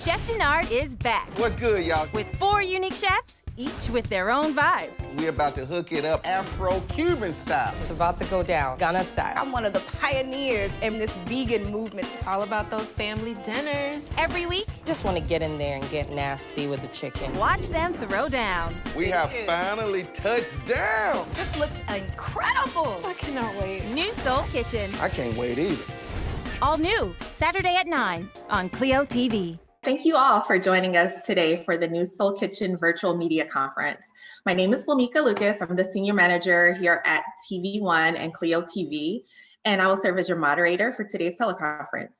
Chef Jernard is back. What's good, y'all? With 4 unique chefs, each with their own vibe. We're about to hook it up Afro-Cuban style. It's about to go down, Ghana style. I'm one of the pioneers in this vegan movement. It's all about those family dinners. Every week, Just want to get in there and get nasty with the chicken. watch them throw down. We have finally touched down. This looks incredible. I cannot wait. New Soul Kitchen. I can't wait either. All new, Saturday at 9 on CLEO TV. Thank you all for joining us today for the New Soul Kitchen Virtual Media Conference. My name is Lamika Lucas. I'm the Senior Manager here at TV1 and CLEO TV, and I will serve as your moderator for today's teleconference.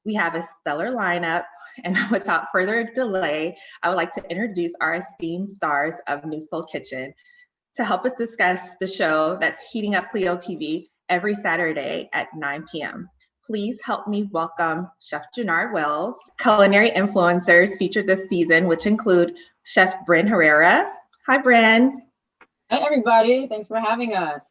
We have a stellar lineup, and without further delay, I would like to introduce our esteemed stars of New Soul Kitchen to help us discuss the show that's heating up CLEO TV every Saturday at 9 p.m. Please help me welcome Chef Jernard Wells, culinary influencers featured this season, which include Chef Bren Herrera. Hi, Bren. Hi, everybody. Thanks for having us.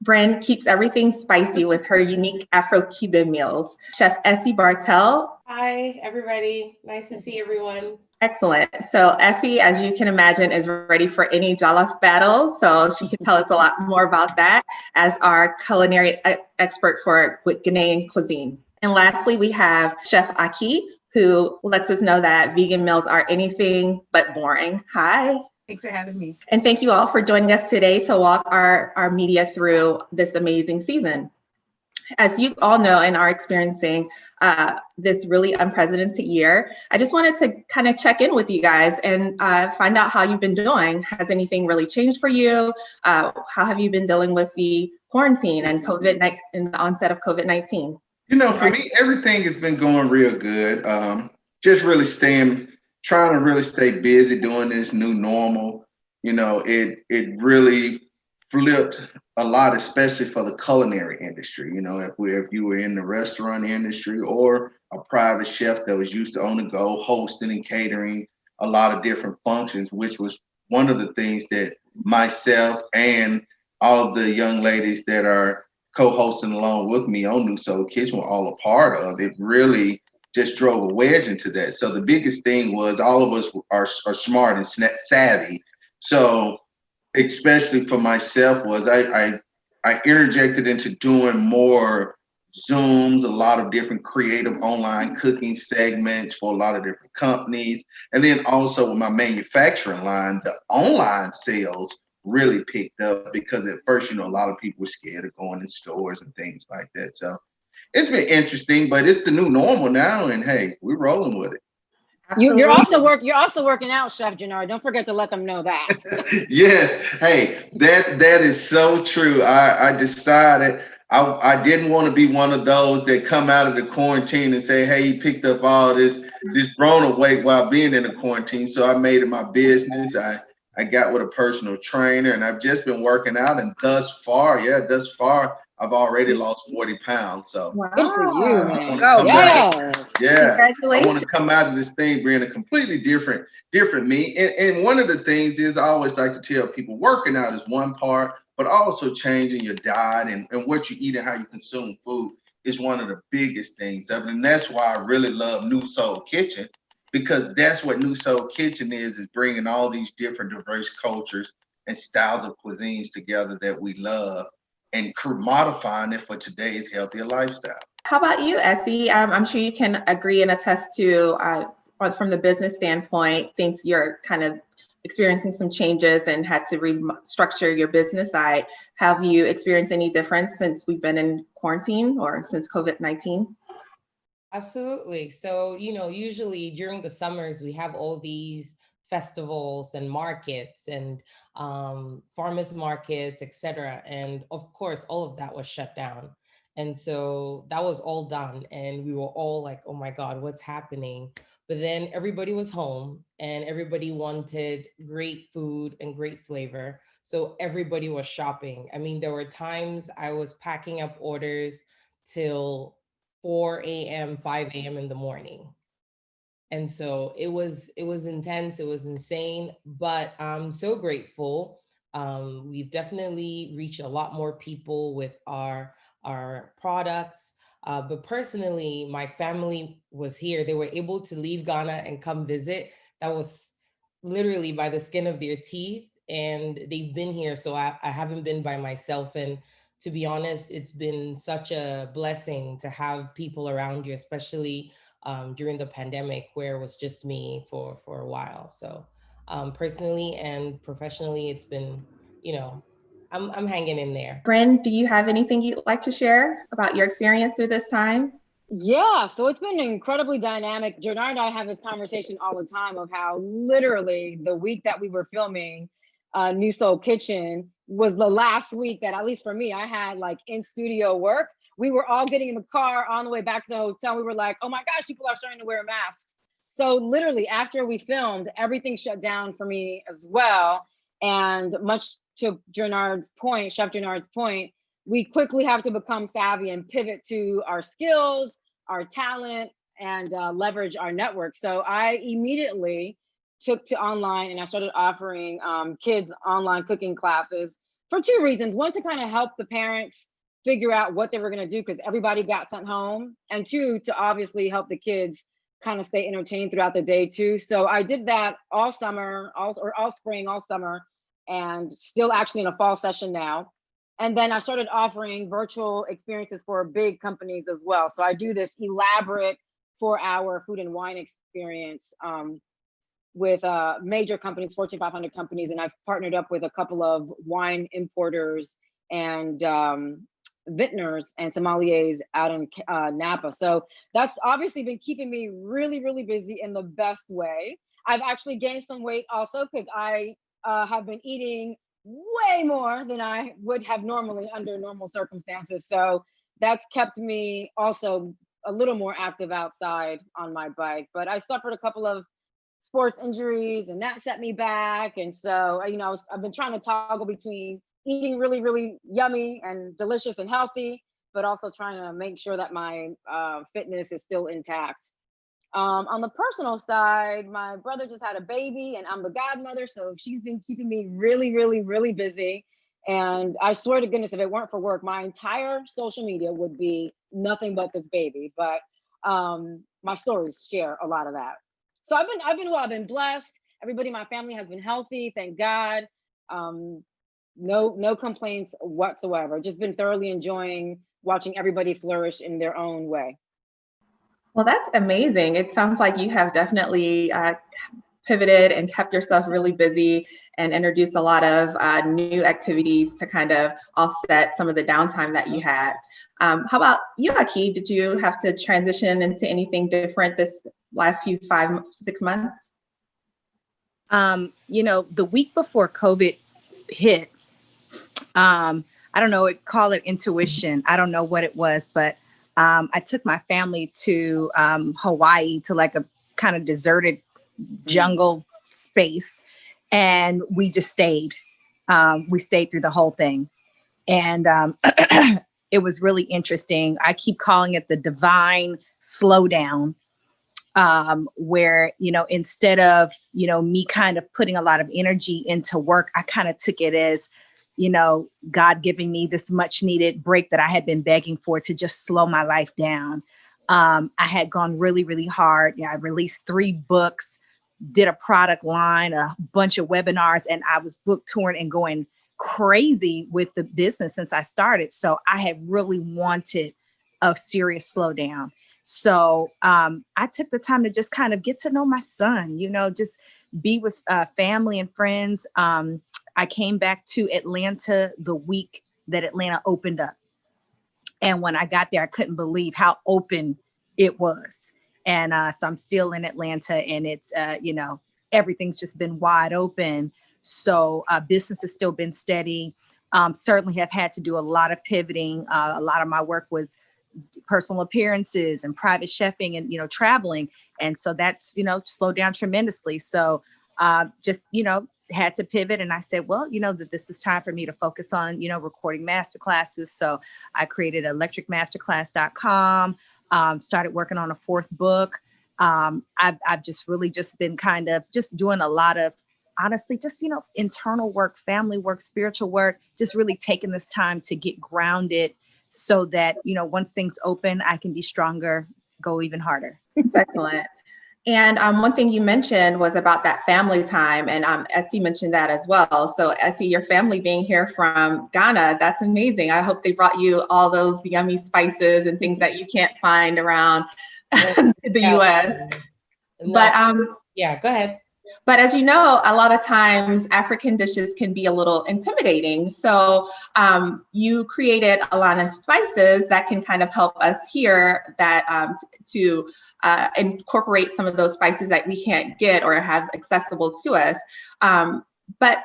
Bren keeps everything spicy with her unique Afro-Cuban meals. Chef Essie Bartels. Hi, everybody. Nice to see everyone. Excellent. So Essie, as you can imagine, is ready for any jollof battle. So she can tell us a lot more about that as our culinary expert for Ghanaian cuisine. And lastly, we have Chef Ahki, who lets us know that vegan meals are anything but boring. Hi. Thanks for having me. And thank you all for joining us today to walk our media through this amazing season. As you all know and are experiencing this really unprecedented year, I just wanted to kind of check in with you guys and find out how you've been doing. Has anything really changed for you? How have you been dealing with the quarantine and the onset of COVID-19? You know, for me, everything has been going real good. Just really trying to really stay busy doing this new normal. You know, it really flipped a lot, especially for the culinary industry. You know, if you were in the restaurant industry or a private chef that was used to on the go, hosting and catering a lot of different functions, which was one of the things that myself and all of the young ladies that are co-hosting along with me on New Soul Kitchen were all a part of. It really just drove a wedge into that. So the biggest thing was all of us are smart and savvy. So especially for myself was I interjected into doing more Zooms, a lot of different creative online cooking segments for a lot of different companies. And then also with my manufacturing line, the online sales really picked up because at first, you know, a lot of people were scared of going in stores and things like that. So it's been interesting, but it's the new normal now. And hey, we're rolling with it. You're also working out, Chef Jernard. Don't forget to let them know that. Yes. Hey, that is so true. I decided I didn't want to be one of those that come out of the quarantine and say, hey, he picked up all this grown weight while being in the quarantine. So I made it my business. I got with a personal trainer and I've just been working out, and thus far, I've already lost 40 pounds. So wow. Good for you, man. Congratulations. I want to come out of this thing being a completely different me. And one of the things is I always like to tell people working out is one part, but also changing your diet and what you eat and how you consume food is one of the biggest things of it. And that's why I really love New Soul Kitchen, because that's what New Soul Kitchen is bringing all these different diverse cultures and styles of cuisines together that we love and modifying it for today's healthier lifestyle. How about you, Essie? I'm sure you can agree and attest to, from the business standpoint, things you're kind of experiencing some changes and had to restructure your business side. Have you experienced any difference since we've been in quarantine or since COVID-19? Absolutely. So, you know, usually during the summers, we have all these festivals and markets and farmers markets, etc. And of course, all of that was shut down. And so that was all done. And we were all like, oh my God, what's happening? But then everybody was home and everybody wanted great food and great flavor. So everybody was shopping. I mean, there were times I was packing up orders till 4 a.m., 5 a.m. in the morning. And so it was intense, it was insane, but I'm so grateful. We've definitely reached a lot more people with our products. But personally, my family was here. They were able to leave Ghana and come visit. That was literally by the skin of their teeth. And they've been here. So I haven't been by myself. And to be honest, it's been such a blessing to have people around you, especially during the pandemic where it was just me for a while. So personally and professionally, it's been, I'm hanging in there. Bren, do you have anything you'd like to share about your experience through this time? Yeah, so it's been incredibly dynamic. Jernard and I have this conversation all the time of how literally the week that we were filming New Soul Kitchen was the last week that, at least for me, I had like in studio work. We were all getting in the car on the way back to the hotel. We were like, oh my gosh, people are starting to wear masks. So literally after we filmed, everything shut down for me as well. And much to Jernard's point, Chef Jernard's point, we quickly have to become savvy and pivot to our skills, our talent, and leverage our network. So I immediately took to online and I started offering kids online cooking classes for two reasons. One, to kind of help the parents figure out what they were going to do because everybody got sent home. And two, to obviously help the kids kind of stay entertained throughout the day too. So I did that all summer, all spring, all summer, and still actually in a fall session now. And then I started offering virtual experiences for big companies as well. So I do this elaborate 4-hour food and wine experience with major companies, Fortune 500 companies. And I've partnered up with a couple of wine importers and vintners and sommeliers out in Napa. So that's obviously been keeping me really, really busy in the best way. I've actually gained some weight also because I have been eating way more than I would have normally under normal circumstances. So that's kept me also a little more active outside on my bike. But I suffered a couple of sports injuries and that set me back. And so, I've been trying to toggle between eating really, really yummy and delicious and healthy, but also trying to make sure that my fitness is still intact. On the personal side, my brother just had a baby and I'm the godmother. So she's been keeping me really, really, really busy. And I swear to goodness, if it weren't for work, my entire social media would be nothing but this baby. But my stories share a lot of that. So I've been blessed. Everybody in my family has been healthy, thank God. No complaints whatsoever. Just been thoroughly enjoying watching everybody flourish in their own way. Well, that's amazing. It sounds like you have definitely pivoted and kept yourself really busy and introduced a lot of new activities to kind of offset some of the downtime that you had. How about you, Ahki? Did you have to transition into anything different this last few 5-6 months? The week before COVID hit, I don't know, call it intuition. I don't know what it was, but I took my family to Hawaii to like a kind of deserted jungle space. And we just stayed. We stayed through the whole thing. And it was really interesting. I keep calling it the divine slowdown, where, instead of, me kind of putting a lot of energy into work, I kind of took it as, God giving me this much needed break that I had been begging for to just slow my life down. I had gone really, really hard. I released 3 books, did a product line, a bunch of webinars, and I was book touring and going crazy with the business since I started. So I had really wanted a serious slowdown. So I took the time to just kind of get to know my son, just be with family and friends. I came back to Atlanta the week that Atlanta opened up. And when I got there, I couldn't believe how open it was. And so I'm still in Atlanta and it's, everything's just been wide open. So business has still been steady. Certainly have had to do a lot of pivoting. A lot of my work was personal appearances and private chefing and, traveling. And so that's, slowed down tremendously. So just, had to pivot. And I said, well, that this is time for me to focus on, recording masterclasses. So I created electricmasterclass.com, started working on a 4th book. I've just really just been kind of just doing a lot of, honestly, just, internal work, family work, spiritual work, just really taking this time to get grounded so that, once things open, I can be stronger, go even harder. That's excellent. And one thing you mentioned was about that family time, and Essie mentioned that as well. So Essie, your family being here from Ghana, that's amazing. I hope they brought you all those yummy spices and things that you can't find around the US. But yeah, go ahead. But as you know, a lot of times African dishes can be a little intimidating. So you created a lot of spices that can kind of help us here that to incorporate some of those spices that we can't get or have accessible to us. But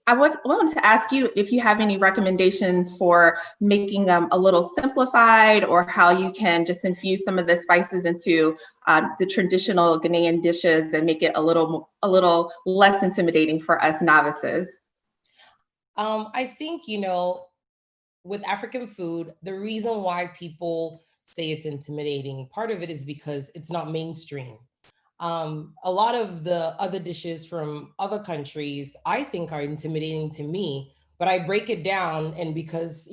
I wanted to ask you if you have any recommendations for making them a little simplified, or how you can just infuse some of the spices into the traditional Ghanaian dishes and make it a little less intimidating for us novices. I think, with African food, the reason why people say it's intimidating, part of it is because it's not mainstream. A lot of the other dishes from other countries, I think, are intimidating to me, but I break it down, and because,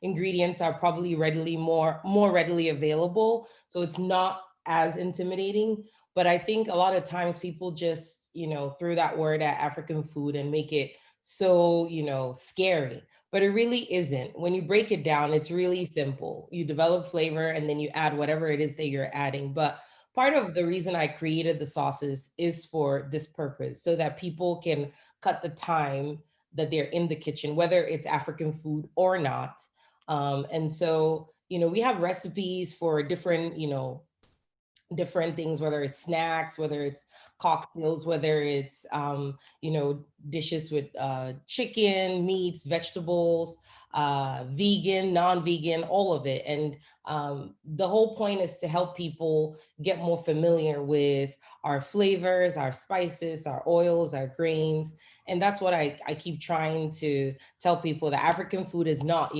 ingredients are probably more readily available, so it's not as intimidating. But I think a lot of times people just, throw that word at African food and make it so, scary. But it really isn't. When you break it down, it's really simple. You develop flavor and then you add whatever it is that you're adding. But part of the reason I created the sauces is for this purpose, so that people can cut the time that they're in the kitchen, whether it's African food or not. And so, we have recipes for different, different things, whether it's snacks, whether it's cocktails, whether it's, dishes with chicken, meats, vegetables, vegan, non-vegan, all of it. And the whole point is to help people get more familiar with our flavors, our spices, our oils, our grains. And that's what I keep trying to tell people, that African food is not,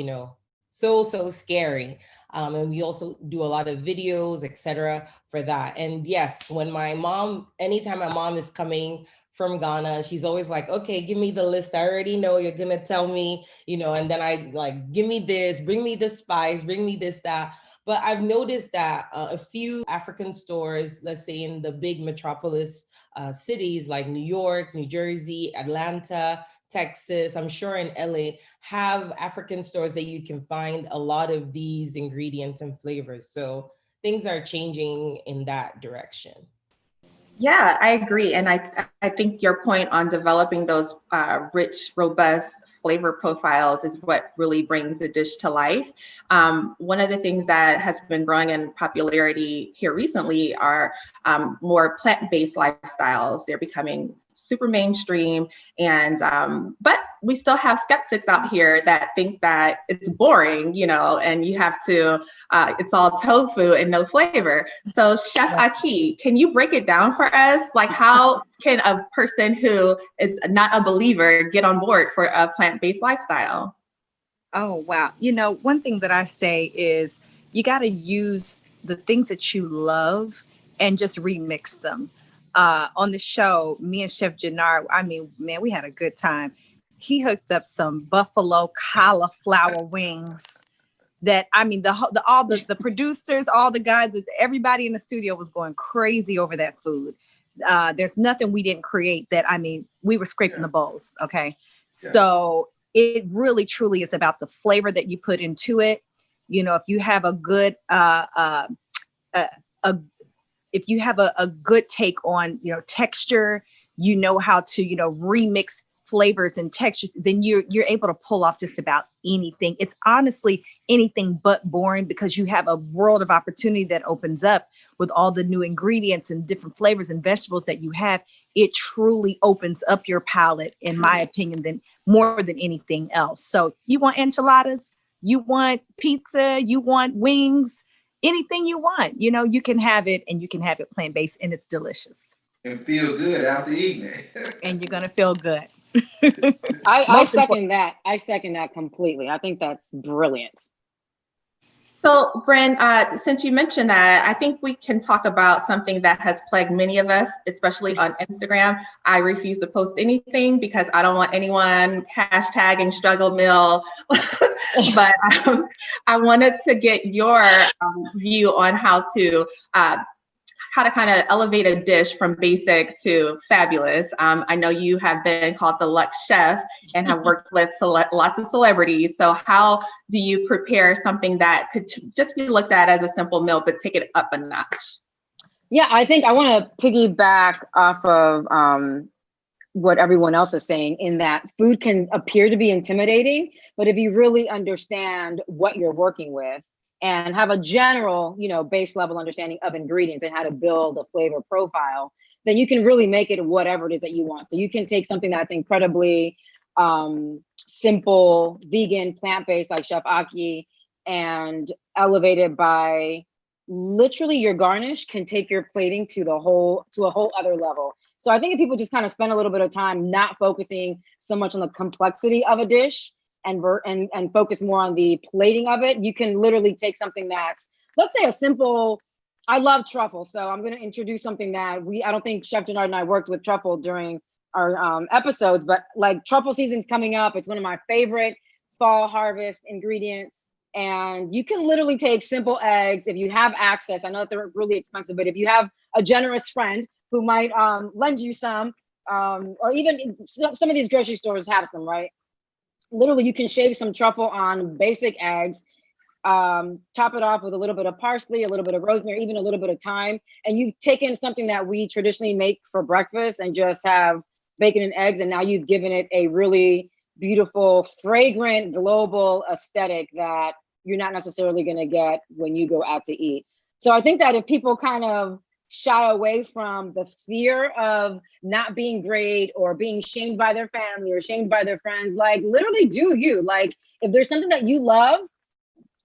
so scary. And we also do a lot of videos, etc., for that. And yes, anytime my mom is coming from Ghana, she's always like, okay, give me the list. I already know you're going to tell me, and then I like, give me this, bring me this spice, bring me this, that. But I've noticed that a few African stores, let's say in the big metropolis cities like New York, New Jersey, Atlanta, Texas, I'm sure in LA, have African stores that you can find a lot of these ingredients and flavors. So things are changing in that direction. Yeah, I agree. And I think your point on developing those rich, robust flavor profiles is what really brings a dish to life. One of the things that has been growing in popularity here recently are more plant-based lifestyles. They're becoming super mainstream, and but we still have skeptics out here that think that it's boring, and you have to, it's all tofu and no flavor. So Chef Ahki, can you break it down for us? Like, how can a person who is not a believer get on board for a plant-based lifestyle? Oh, wow. One thing that I say is you got to use the things that you love and just remix them. On the show, me and Chef Jernard, we had a good time. He hooked up some buffalo cauliflower wings that, all the producers, all the guys, everybody in the studio was going crazy over that food. There's nothing we didn't create that, we were scraping the bowls. Okay. Yeah. So it really, truly is about the flavor that you put into it. If you have a good, if you have a good take on, texture, how to, remix flavors and textures, then you're able to pull off just about anything. It's honestly anything but boring, because you have a world of opportunity that opens up with all the new ingredients and different flavors and vegetables that you have. It truly opens up your palate, in my opinion, more than anything else. So you want enchiladas, you want pizza, you want wings, anything you want, you can have it, and you can have it plant-based, and it's delicious. And feel good after eating it. And you're going to feel good. I second that. I second that completely. I think that's brilliant. So, Bren, since you mentioned that, I think we can talk about something that has plagued many of us, especially on Instagram. I refuse to post anything because I don't want anyone hashtagging struggle meal. But I wanted to get your view on how to kind of elevate a dish from basic to fabulous. I know you have been called the Luxe Chef and have worked with lots of celebrities. So how do you prepare something that could just be looked at as a simple meal, but take it up a notch? Yeah, I think I want to piggyback off of what everyone else is saying, in that food can appear to be intimidating, but if you really understand what you're working with and have a general, base level understanding of ingredients and how to build a flavor profile, then you can really make it whatever it is that you want. So you can take something that's incredibly simple, vegan, plant-based, like Chef Ahki, and elevate it by literally your garnish can take your plating to a whole other level. So I think if people just kind of spend a little bit of time not focusing so much on the complexity of a dish and focus more on the plating of it, you can literally take something that's, let's say, a simple, I love truffle. So I'm going to introduce something that I don't think Chef Jernard and I worked with truffle during our episodes, but like truffle season's coming up. It's one of my favorite fall harvest ingredients. And you can literally take simple eggs if you have access. I know that they're really expensive, but if you have a generous friend who might lend you some, or even some of these grocery stores have some, right? Literally, you can shave some truffle on basic eggs, top it off with a little bit of parsley, a little bit of rosemary, even a little bit of thyme. And you've taken something that we traditionally make for breakfast and just have bacon and eggs. And now you've given it a really beautiful, fragrant, global aesthetic that you're not necessarily going to get when you go out to eat. So I think that if people kind of shy away from the fear of not being great or being shamed by their family or shamed by their friends, like literally do you. Like if there's something that you love,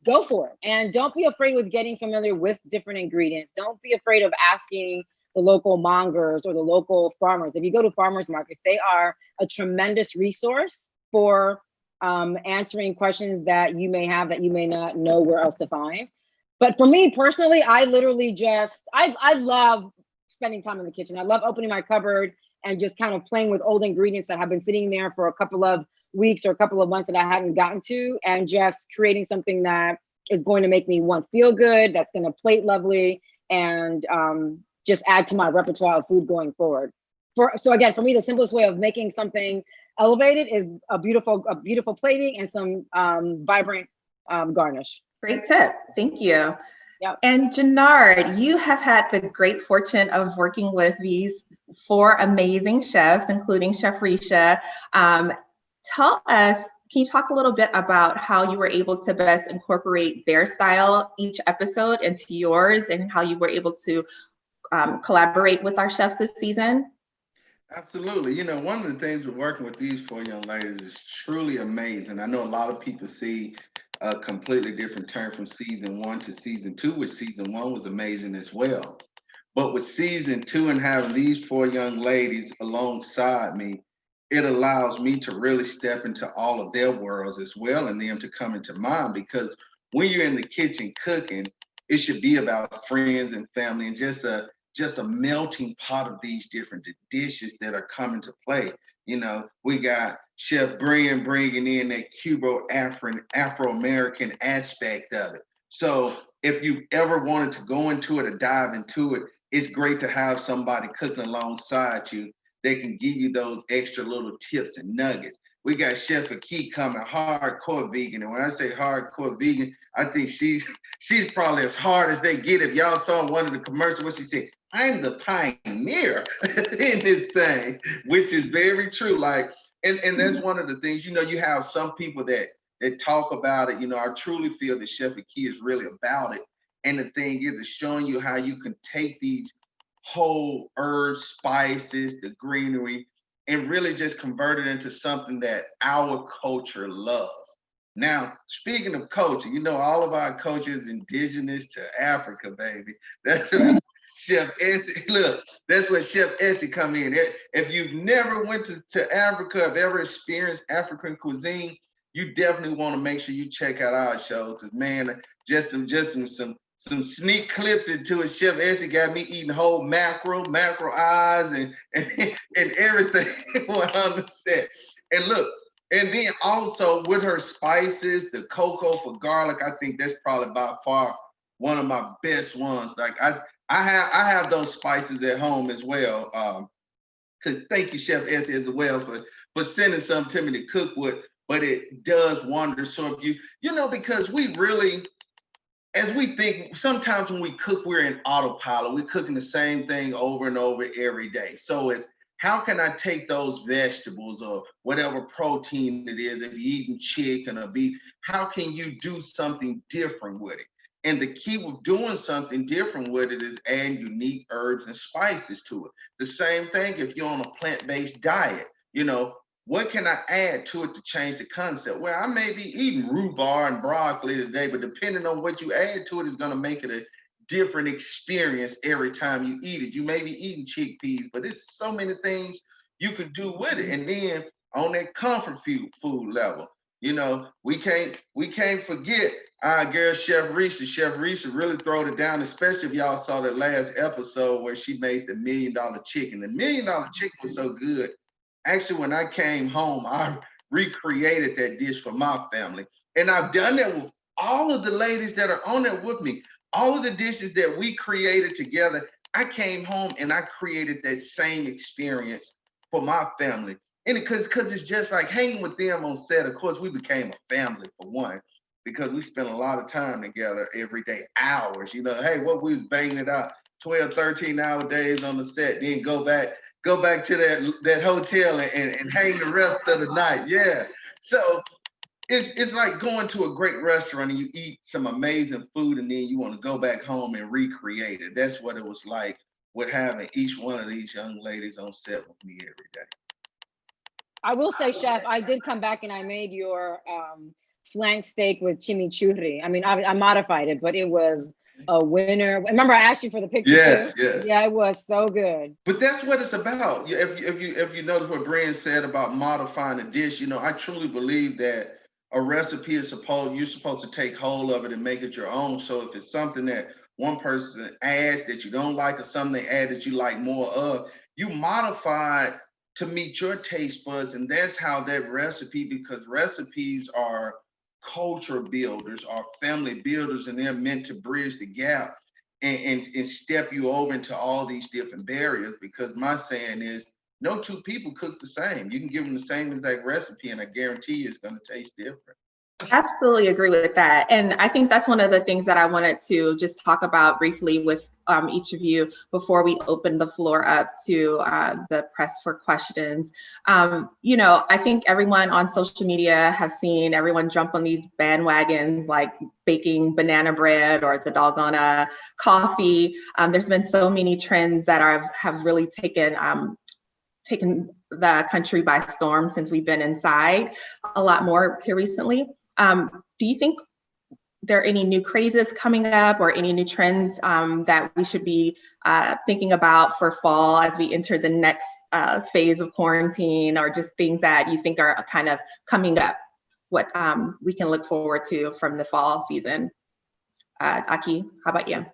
go for it. And don't be afraid with getting familiar with different ingredients. Don't be afraid of asking the local mongers or the local farmers. If you go to farmers markets, they are a tremendous resource for answering questions that you may have that you may not know where else to find. But for me personally, I literally I love spending time in the kitchen. I love opening my cupboard and just kind of playing with old ingredients that have been sitting there for a couple of weeks or a couple of months that I hadn't gotten to, and just creating something that is going to make me feel good, that's going to plate lovely, and just add to my repertoire of food going forward. So again, for me, the simplest way of making something elevated is a beautiful plating and some vibrant garnish. Great tip. Thank you. Yep. And Jernard, you have had the great fortune of working with these 4 amazing chefs, including Chef Resha. Tell us, can you talk a little bit about how you were able to best incorporate their style each episode into yours, and how you were able to collaborate with our chefs this season? Absolutely. One of the things with working with these 4 young ladies is truly amazing. I know a lot of people see a completely different turn from season 1 to season 2, which season 1 was amazing as well. But with season 2 and having these 4 young ladies alongside me, it allows me to really step into all of their worlds as well, and them to come into mine. Because when you're in the kitchen cooking, it should be about friends and family and just a melting pot of these different dishes that are coming to play. We got Chef Bren bringing in that Afro-American aspect of it. So if you ever wanted to go into it or dive into it, it's great to have somebody cooking alongside you. They can give you those extra little tips and nuggets. We got Chef Ahki coming, hardcore vegan. And when I say hardcore vegan, I think she's probably as hard as they get. If y'all saw one of the commercials where she said, "I'm the pioneer in this thing," which is very true. And that's one of the things, you have some people that talk about it. I truly feel that Chef Ahki is really about it. And the thing is, it's showing you how you can take these whole herbs, spices, the greenery, and really just convert it into something that our culture loves. Now, speaking of culture, all of our culture is indigenous to Africa, baby. That's Chef Essie. Look, that's where Chef Essie come in. If you've never went to Africa, have ever experienced African cuisine, you definitely want to make sure you check out our show. Cause man, just some sneak clips into it. Chef Essie got me eating whole mackerel eyes and everything on the set. And look, and then also with her spices, the cocoa for garlic, I think that's probably by far one of my best ones. Like I have those spices at home as well. Because thank you, Chef Essie, as well for sending some to me to cook with. But it does wonders. So if you know, because we really, as we think, sometimes when we cook, we're in autopilot. We're cooking the same thing over and over every day. So it's, how can I take those vegetables or whatever protein it is, if you're eating chicken or beef, how can you do something different with it? And the key with doing something different with it is adding unique herbs and spices to it. The same thing if you're on a plant-based diet, you know, what can I add to it to change the concept? Well, I may be eating rhubarb and broccoli today, but depending on what you add to it is going to make it a different experience every time you eat it. You may be eating chickpeas, but there's so many things you can do with it. And then on that comfort food level, you know, we can't forget our girl Chef Resha. Chef Resha really throwed it down, especially if y'all saw that last episode where she made the $1 million chicken. The $1 million chicken was so good. Actually, when I came home, I recreated that dish for my family. And I've done that with all of the ladies that are on there with me. All of the dishes that we created together, I came home and I created that same experience for my family. And because it's just like hanging with them on set. Of course, we became a family for one, because we spent a lot of time together every day, hours. You know, hey, what we was banging it out, 12, 13-hour days on the set, then go back to that hotel and hang the rest of the night. Yeah. So it's like going to a great restaurant and you eat some amazing food and then you want to go back home and recreate it. That's what it was like with having each one of these young ladies on set with me every day. I will say, Chef, I did come back and I made your flank steak with chimichurri. I mean, I modified it, but it was a winner. Remember, I asked you for the picture. Yes, too? yes. Yeah, it was so good. But that's what it's about. If you notice what Bren said about modifying a dish, you know, I truly believe that a recipe is you're supposed to take hold of it and make it your own. So if it's something that one person adds that you don't like or something they add that you like more of, you modify it to meet your taste buds. And that's how that recipe, because recipes are culture builders, are family builders, and they're meant to bridge the gap and step you over into all these different barriers. Because my saying is, no two people cook the same. You can give them the same exact recipe and I guarantee you it's going to taste different. Absolutely agree with that. And I think that's one of the things that I wanted to just talk about briefly with each of you before we open the floor up to the press for questions. You know, I think everyone on social media has seen everyone jump on these bandwagons like baking banana bread or the doggone coffee. There's been so many trends that have really taken the country by storm since we've been inside a lot more here recently. Do you think there are any new crazes coming up or any new trends that we should be thinking about for fall as we enter the next phase of quarantine, or just things that you think are kind of coming up, what we can look forward to from the fall season? Ahki, how about you?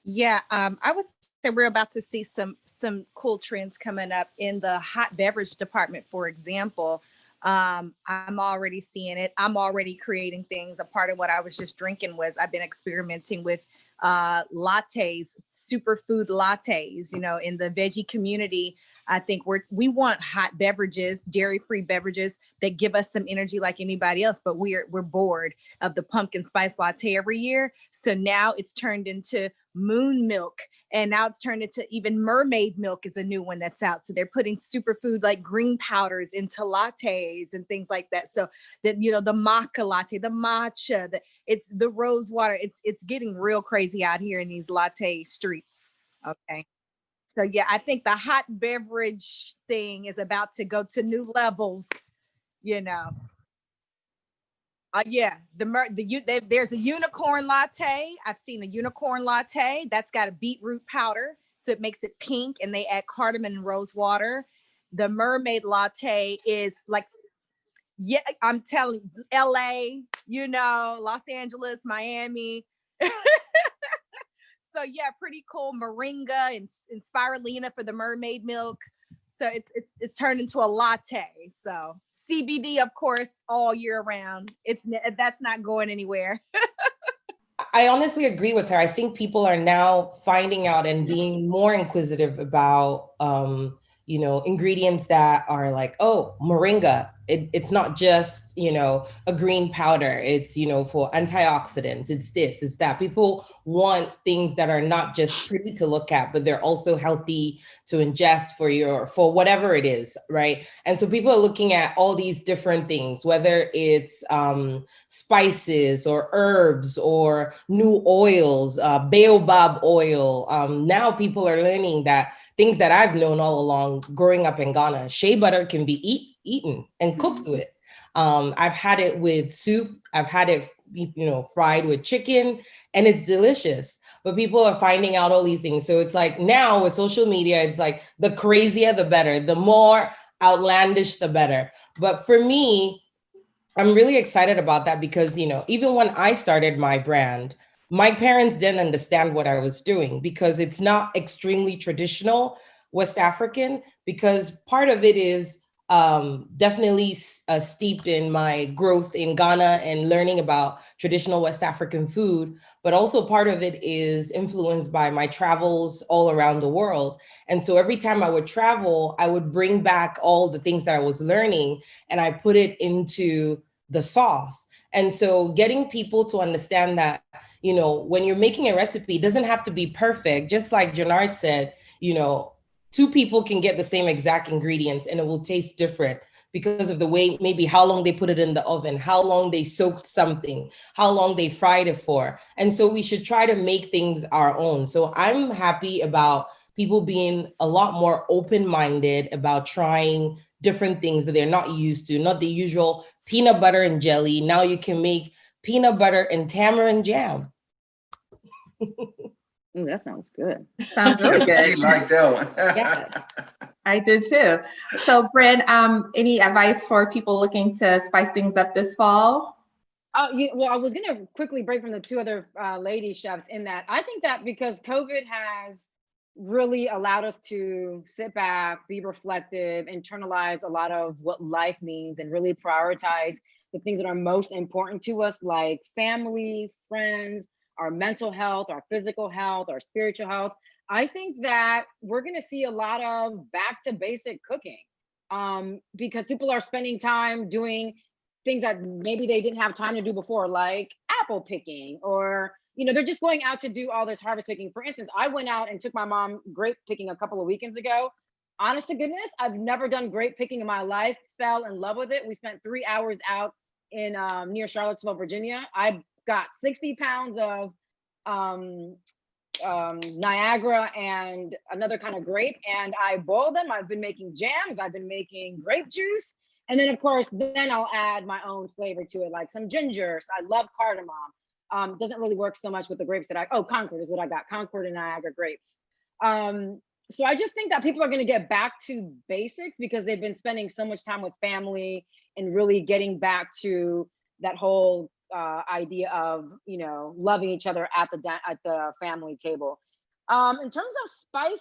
Yeah, I would say we're about to see some cool trends coming up in the hot beverage department, for example. I'm already seeing it. I'm already creating things. A part of what I was just drinking was I've been experimenting with lattes, superfood lattes, you know, in the veggie community. I think we want hot beverages, dairy-free beverages that give us some energy like anybody else, but we're bored of the pumpkin spice latte every year. So now it's turned into moon milk, and now it's turned into even mermaid milk is a new one that's out. So they're putting superfood like green powders into lattes and things like that. So that, you know, the maca latte, the matcha, it's the rose water. It's getting real crazy out here in these latte streets. Okay. So yeah, I think the hot beverage thing is about to go to new levels, you know. Yeah, there's a unicorn latte. I've seen a unicorn latte that's got a beetroot powder, so it makes it pink, and they add cardamom and rose water. The mermaid latte is like, Yeah, I'm telling you, LA, you know, Los Angeles, Miami. So yeah, pretty cool. Moringa and spirulina for the mermaid milk. So it's turned into a latte. So CBD, of course, all year round. That's not going anywhere. I honestly agree with her. I think people are now finding out and being more inquisitive about, ingredients that are like, oh, moringa. It's not just, a green powder. It's, for antioxidants. It's this, it's that. People want things that are not just pretty to look at, but they're also healthy to ingest for whatever it is, right? And so people are looking at all these different things, whether it's spices or herbs or new oils, baobab oil. Now people are learning that things that I've known all along growing up in Ghana, shea butter can be eaten and cooked with. I've had it with soup. I've had it, fried with chicken, and it's delicious. But people are finding out all these things. So it's like now with social media, it's like the crazier, the better, the more outlandish, the better. But for me, I'm really excited about that because, even when I started my brand, my parents didn't understand what I was doing because it's not extremely traditional West African, because part of it is definitely steeped in my growth in Ghana and learning about traditional West African food, but also part of it is influenced by my travels all around the world. And so every time I would travel, I would bring back all the things that I was learning and I put it into the sauce. And so getting people to understand that, when you're making a recipe, it doesn't have to be perfect. Just like Jernard said, two people can get the same exact ingredients and it will taste different because of the way, maybe how long they put it in the oven, how long they soaked something, how long they fried it for. And so we should try to make things our own. So I'm happy about people being a lot more open-minded about trying different things that they're not used to, not the usual peanut butter and jelly. Now you can make peanut butter and tamarind jam. Ooh, that sounds good. Sounds really good. You like that one. Yeah. I did too. So Bren, any advice for people looking to spice things up this fall? Well, I was going to quickly break from the two other lady chefs in that I think that because COVID has really allowed us to sit back, be reflective, internalize a lot of what life means, and really prioritize the things that are most important to us, like family, friends, our mental health, our physical health, our spiritual health. I think that we're going to see a lot of back to basic cooking because people are spending time doing things that maybe they didn't have time to do before, like apple picking, or, they're just going out to do all this harvest picking. For instance, I went out and took my mom grape picking a couple of weekends ago. Honest to goodness, I've never done grape picking in my life, fell in love with it. We spent 3 hours out in near Charlottesville, Virginia. I got 60 pounds of Niagara and another kind of grape, and I boiled them. I've been making jams, I've been making grape juice, and then of course then I'll add my own flavor to it, like some ginger. So I love cardamom. Doesn't really work so much with the grapes that Concord is what I got, Concord and Niagara grapes. So I just think that people are going to get back to basics because they've been spending so much time with family and really getting back to that whole idea of loving each other at the family table. In terms of spices,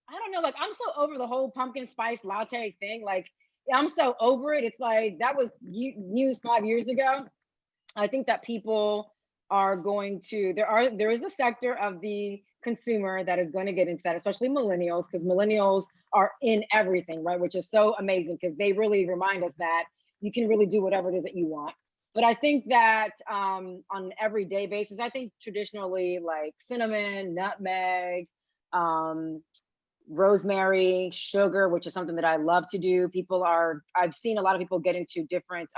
I don't know, like I'm so over the whole pumpkin spice latte thing. Like I'm so over it. It's like that was news 5 years ago. I think that people are going to, there is a sector of the consumer that is going to get into that, especially millennials, because millennials are in everything, right? Which is so amazing because they really remind us that you can really do whatever it is that you want. But I think that on an everyday basis, I think traditionally like cinnamon, nutmeg, rosemary, sugar, which is something that I love to do. I've seen a lot of people get into different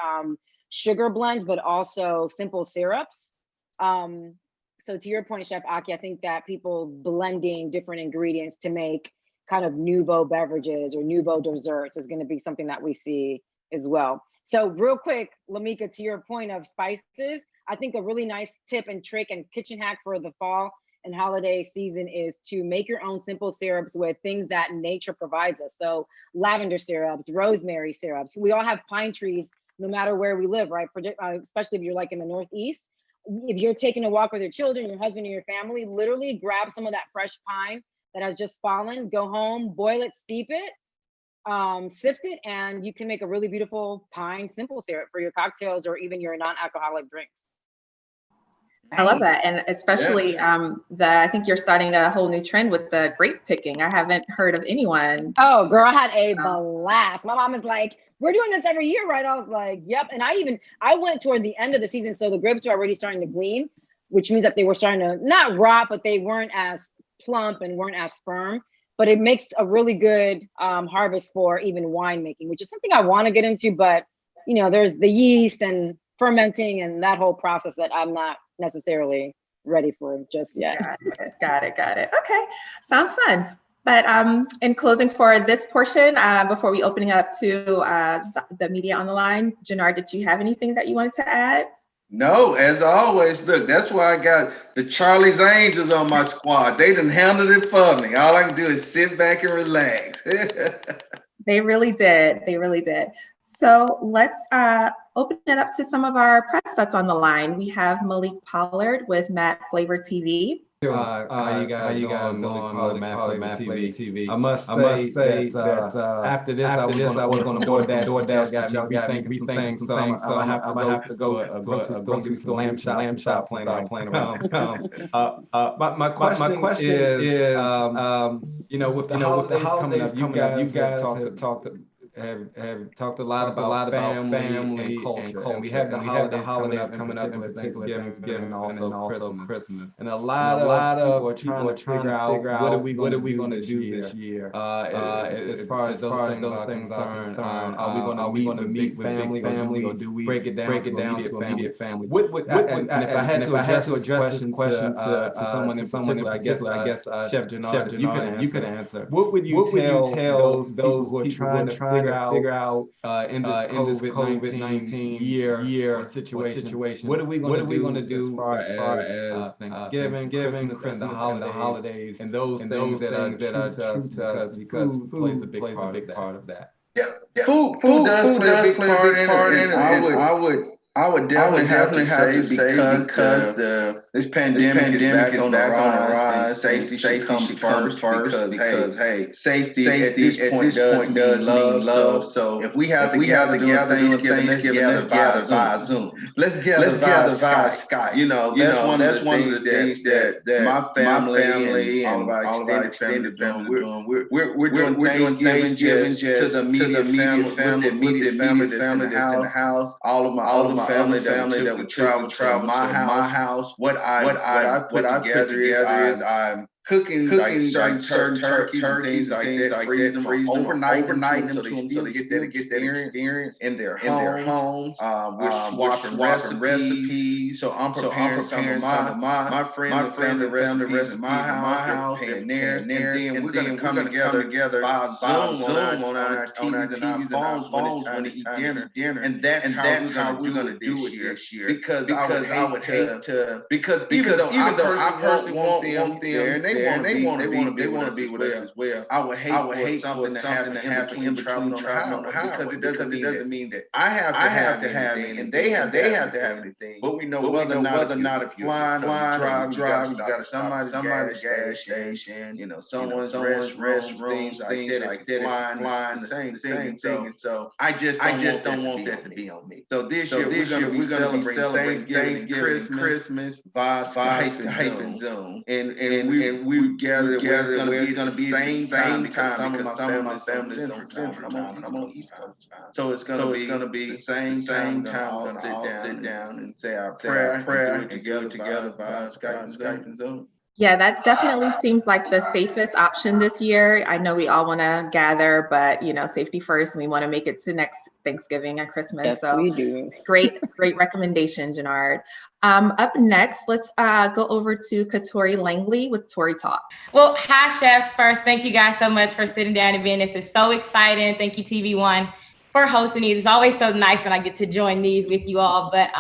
sugar blends, but also simple syrups. So to your point, Chef Ahki, I think that people blending different ingredients to make kind of nouveau beverages or nouveau desserts is going to be something that we see as well. So real quick, Lamika, to your point of spices, I think a really nice tip and trick and kitchen hack for the fall and holiday season is to make your own simple syrups with things that nature provides us. So lavender syrups, rosemary syrups. We all have pine trees no matter where we live, right? Especially if you're like in the Northeast. If you're taking a walk with your children, your husband, and your family, literally grab some of that fresh pine that has just fallen, go home, boil it, steep it, sift it, and you can make a really beautiful pine simple syrup for your cocktails or even your non-alcoholic drinks. I love that. And especially I think you're starting a whole new trend with the grape picking. I haven't heard of anyone. Oh, girl, I had a blast. My mom is like, we're doing this every year, right? I was like, yep. And I went toward the end of the season. So the grapes were already starting to glean, which means that they were starting to not rot, but they weren't as plump and weren't as firm. But it makes a really good harvest for even winemaking, which is something I want to get into. But, you know, there's the yeast and fermenting and that whole process that I'm not necessarily ready for just yet. Got it. Okay, sounds fun. But in closing for this portion, before we opening up to the media on the line, Jernard, did you have anything that you wanted to add? No, as always, look, that's why I got the Charlie's Angels on my squad. They done handled it for me. All I can do is sit back and relax. They really did. So let's open it up to some of our press that's on the line. We have Malik Pollard with Matt Flavor TV. How you guys doing? Malik Pollard, Matt Flavor TV. I must say that after this, I was going to DoorDash. Y'all got me rethinking some things, so I have to go to a grocery store, do some lamb chops, playing around. My question is, you know, with the holidays coming up, you guys have talked a lot about family and culture. And we have the holidays coming up, in particular Thanksgiving and also Christmas. And a lot of people are trying to figure out what are we going to do this year as far as those things are concerned. Are we going to meet with big family, or do we break it down to immediate family? And if I had to address this question to someone in particular, I guess Chef Jernard, you could answer. What would you tell those people who are trying to figure out in this COVID-19 year situation? What are we going to do as far as Thanksgiving, Christmas, and the holidays, and those things that are true to us, because food plays a big part of that. Yeah. Food does play a big part in it. I would definitely have to say because this pandemic is back on the rise, safety should come first because hey, safety at this point does mean love. So if we have to gather Thanksgiving, let's gather via Zoom. Let's gather via Skype. You know, that's one of the things that my family and all of our extended family we're doing Thanksgiving just to the immediate family that's in the house. All of my family that would travel to my house. What I put together is I'm cooking like certain turkeys like that, freeze them overnight so they still get that experience in their homes. We're swapping recipes. So I'm preparing some of my friends and family recipes in my house, and theirs, and then we're gonna come together by Zoom on our TVs and our phones when it's time to eat dinner. And that's how we're gonna do it this year. Because I would hate to because even though I personally want them there, and they want to be with us as well. I would hate for something to happen in between traveling on the highway, because it doesn't mean that I have to have anything and they have to have anything. But we know whether or not if you're flying, drive, you got somebody's gas station, you know, someone's restroom, things like that, flying, the same thing. And so I just don't want that to be on me. So this year we're gonna be celebrating Thanksgiving, Christmas by Skype and Zoom, and we gather where it's gonna be the same time because some of my family's on Central Time and I'm on East Coast time. So it's gonna be the same time. We're gonna all sit down and say our prayer and do it together by Skype and Zoom. Yeah, that definitely seems like the safest option this year. I know we all want to gather, but you know, safety first, and we want to make it to next Thanksgiving and Christmas. Yes, so we do. Great recommendation, Jernard. Up next, let's go over to Katori Langley with Tori Talk. Well, hi, chefs. First, thank you guys so much for sitting down and being. This is so exciting. Thank you, TV One, for hosting these. It's always so nice when I get to join these with you all. But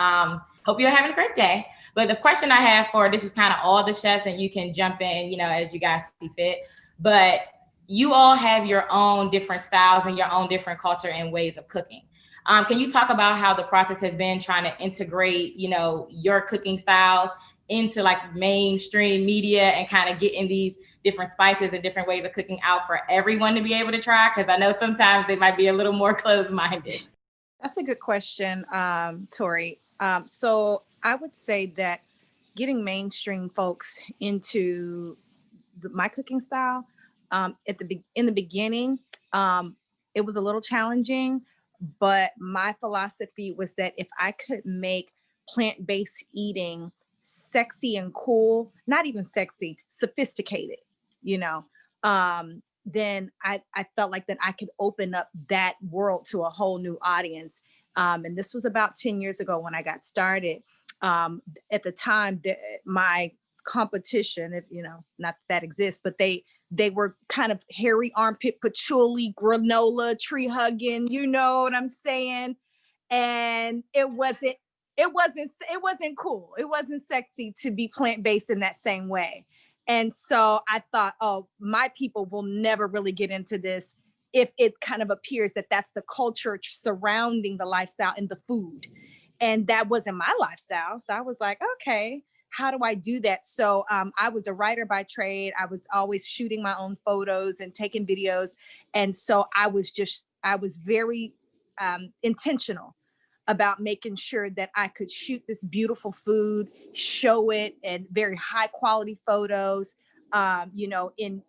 Hope you're having a great day. But the question I have for this is kind of all the chefs, and you can jump in, you know, as you guys see fit. But you all have your own different styles and your own different culture and ways of cooking. Can you talk about how the process has been trying to integrate, you know, your cooking styles into like mainstream media and kind of getting these different spices and different ways of cooking out for everyone to be able to try? Because I know sometimes they might be a little more closed-minded. That's a good question, Tori. So I would say that getting mainstream folks into my cooking style in the beginning, it was a little challenging, but my philosophy was that if I could make plant-based eating sexy and cool, not even sexy, sophisticated, you know, then I felt like that I could open up that world to a whole new audience. And this was about 10 years ago when I got started. At the time, my competition, if you know, not that exists, but they were kind of hairy armpit patchouli, granola, tree hugging, you know what I'm saying? And it wasn't cool. It wasn't sexy to be plant-based in that same way. And so I thought, oh, my people will never really get into this if it kind of appears that that's the culture surrounding the lifestyle and the food. And that wasn't my lifestyle. So I was like, okay, how do I do that? So I was a writer by trade. I was always shooting my own photos and taking videos. And so I was very intentional about making sure that I could shoot this beautiful food, show it, and very high quality photos, you know, in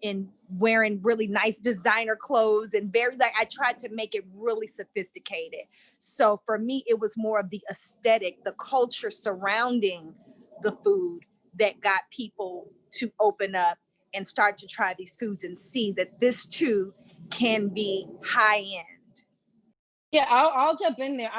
wearing really nice designer clothes and I tried to make it really sophisticated. So for me, it was more of the aesthetic, the culture surrounding the food that got people to open up and start to try these foods and see that this too can be high end. Yeah, I'll jump in there.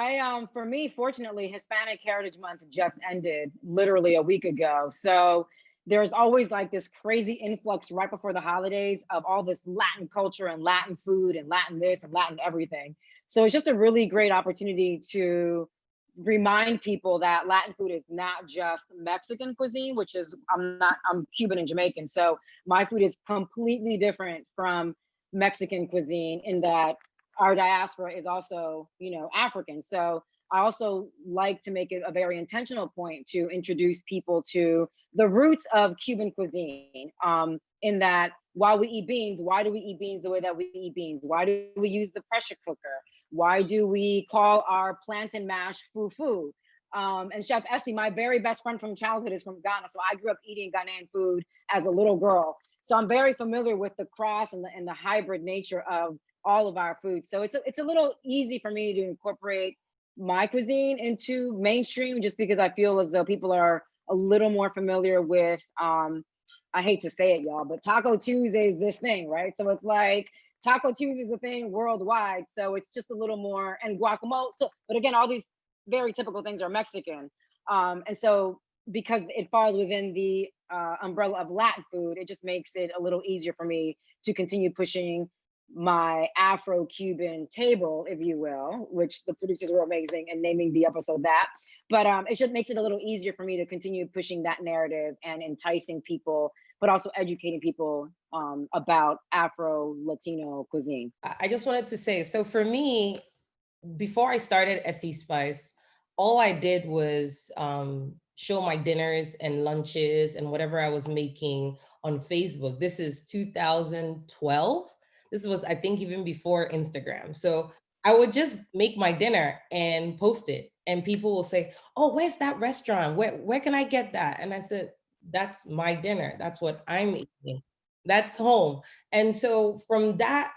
For me, fortunately, Hispanic Heritage Month just ended literally a week ago. So there's always like this crazy influx right before the holidays of all this Latin culture and Latin food and Latin this and Latin everything. So it's just a really great opportunity to remind people that Latin food is not just Mexican cuisine, which is, I'm Cuban and Jamaican. So my food is completely different from Mexican cuisine in that our diaspora is also, you know, African. So I also like to make it a very intentional point to introduce people to the roots of Cuban cuisine, in that while we eat beans, why do we eat beans the way that we eat beans? Why do we use the pressure cooker? Why do we call our plantain mash fufu? And Chef Essie, my very best friend from childhood, is from Ghana. So I grew up eating Ghanaian food as a little girl. So I'm very familiar with the cross and the hybrid nature of all of our food. So it's a little easy for me to incorporate my cuisine into mainstream, just because I feel as though people are a little more familiar with, I hate to say it, y'all, but Taco Tuesday is this thing, right? So it's like Taco Tuesday is a thing worldwide. So it's just a little more, and guacamole. So, but again, all these very typical things are Mexican. And so because it falls within the umbrella of Latin food, it just makes it a little easier for me to continue pushing my Afro-Cuban table, if you will, which the producers were amazing in naming the episode that. But it just makes it a little easier for me to continue pushing that narrative and enticing people, but also educating people about Afro-Latino cuisine. I just wanted to say, so for me, before I started Essie Spice, all I did was show my dinners and lunches and whatever I was making on Facebook. This is 2012. This was, I think, even before Instagram. So I would just make my dinner and post it. And people will say, oh, where's that restaurant? Where can I get that? And I said, that's my dinner. That's what I'm eating. That's home. And so from that,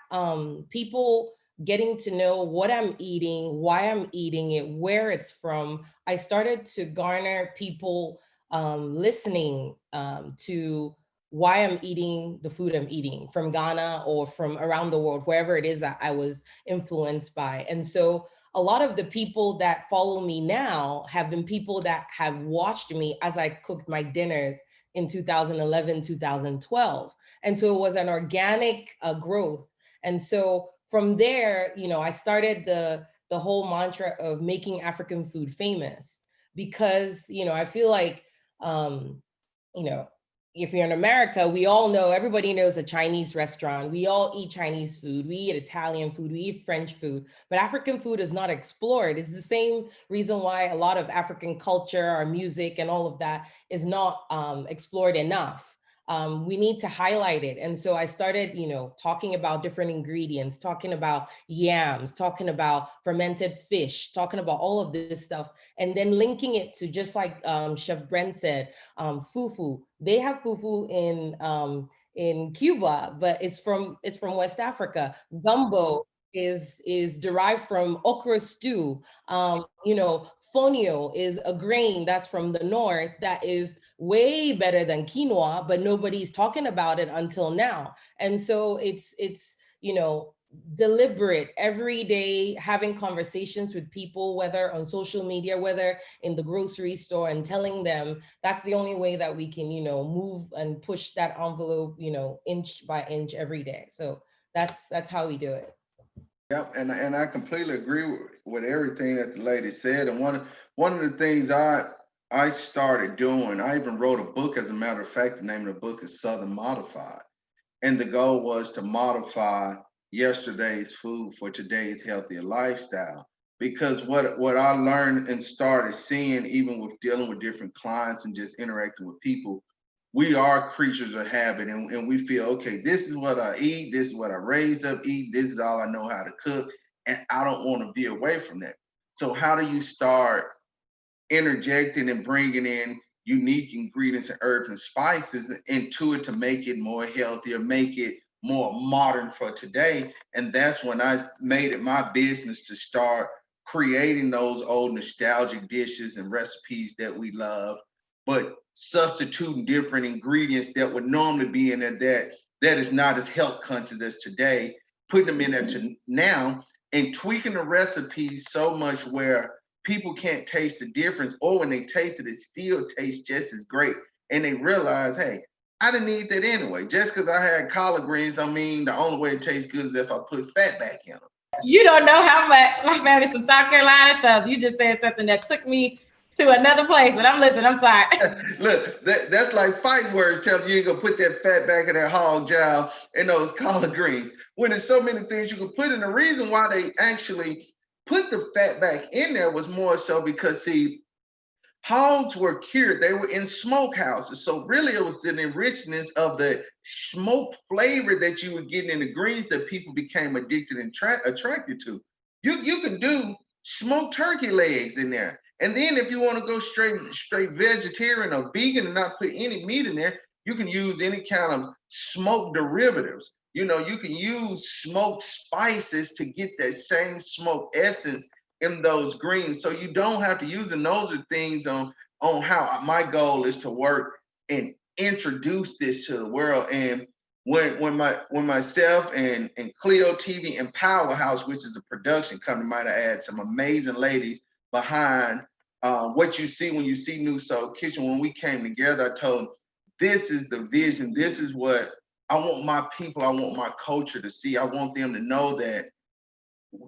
people getting to know what I'm eating, why I'm eating it, where it's from, I started to garner people listening to why I'm eating the food I'm eating from Ghana or from around the world, wherever it is that I was influenced by. And so a lot of the people that follow me now have been people that have watched me as I cooked my dinners in 2011, 2012. And so it was an organic growth. And so from there, you know, I started the whole mantra of making African food famous, because, I feel like, if you're in America, we all know, everybody knows a Chinese restaurant. We all eat Chinese food. We eat Italian food. We eat French food. But African food is not explored. It's the same reason why a lot of African culture, our music and all of that is not explored enough. We need to highlight it. And so I started, talking about different ingredients, talking about yams, talking about fermented fish, talking about all of this stuff, and then linking it to, just like Chef Bren said, fufu. They have fufu in Cuba, but it's from West Africa. Gumbo is derived from okra stew. Fonio is a grain that's from the north that is way better than quinoa, but nobody's talking about it until now. And so it's deliberate, every day, having conversations with people, whether on social media, whether in the grocery store, and telling them that's the only way that we can, move and push that envelope, inch by inch every day. So that's how we do it. Yep, and I completely agree with everything that the lady said. And one of the things I started doing, I even wrote a book, as a matter of fact. The name of the book is Southern Modified. And the goal was to modify yesterday's food for today's healthier lifestyle. Because what I learned and started seeing, even with dealing with different clients and just interacting with people, we are creatures of habit, and we feel, okay, this is what I eat, this is what I raised up eat, this is all I know how to cook, and I don't want to veer away from that. So how do you start interjecting and bringing in unique ingredients and herbs and spices into it to make it more healthier, make it more modern for today? And that's when I made it my business to start creating those old nostalgic dishes and recipes that we love, but substituting different ingredients that would normally be in there that is not as health conscious as today, putting them in there to now, and tweaking the recipes so much where people can't taste the difference, or when they taste it, it still tastes just as great. And they realize, hey, I didn't need that anyway. Just because I had collard greens don't mean the only way it tastes good is if I put fat back in them. You don't know how much my family's from South Carolina, so you just said something that took me to another place, but I'm listening. I'm sorry. Look, that's like fight words telling you ain't gonna put that fat back in that hog jowl and those collard greens. When there's so many things you could put in. The reason why they actually put the fat back in there was more so because, see, hogs were cured. They were in smokehouses. So really it was the enrichment of the smoked flavor that you were getting in the greens that people became addicted and attracted to. You can do smoked turkey legs in there. And then if you want to go straight vegetarian or vegan and not put any meat in there, you can use any kind of smoked derivatives. You can use smoked spices to get that same smoked essence in those greens. So you don't have to use them. Those are things on how my goal is to work and introduce this to the world. And when myself and CLEO TV and Powerhouse, which is a production company, might have had some amazing ladies behind what you see when you see New Soul Kitchen. When we came together, I told them, this is the vision. This is what I want my people, I want my culture to see. I want them to know that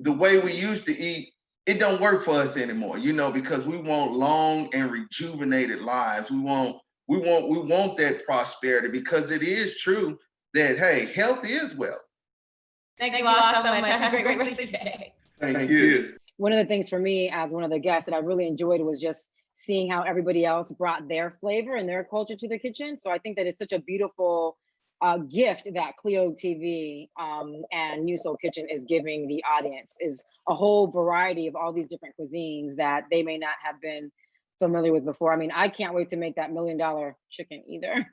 the way we used to eat, it don't work for us anymore, because we want long and rejuvenated lives. We want that prosperity, because it is true that, hey, health is wealth. Thank you all so much. Have a great rest of the day. Thank you. One of the things for me as one of the guests that I really enjoyed was just seeing how everybody else brought their flavor and their culture to the kitchen. So I think that it's such a beautiful gift that CLEO TV and New Soul Kitchen is giving the audience, is a whole variety of all these different cuisines that they may not have been familiar with before. I mean, I can't wait to make that $1 million chicken either.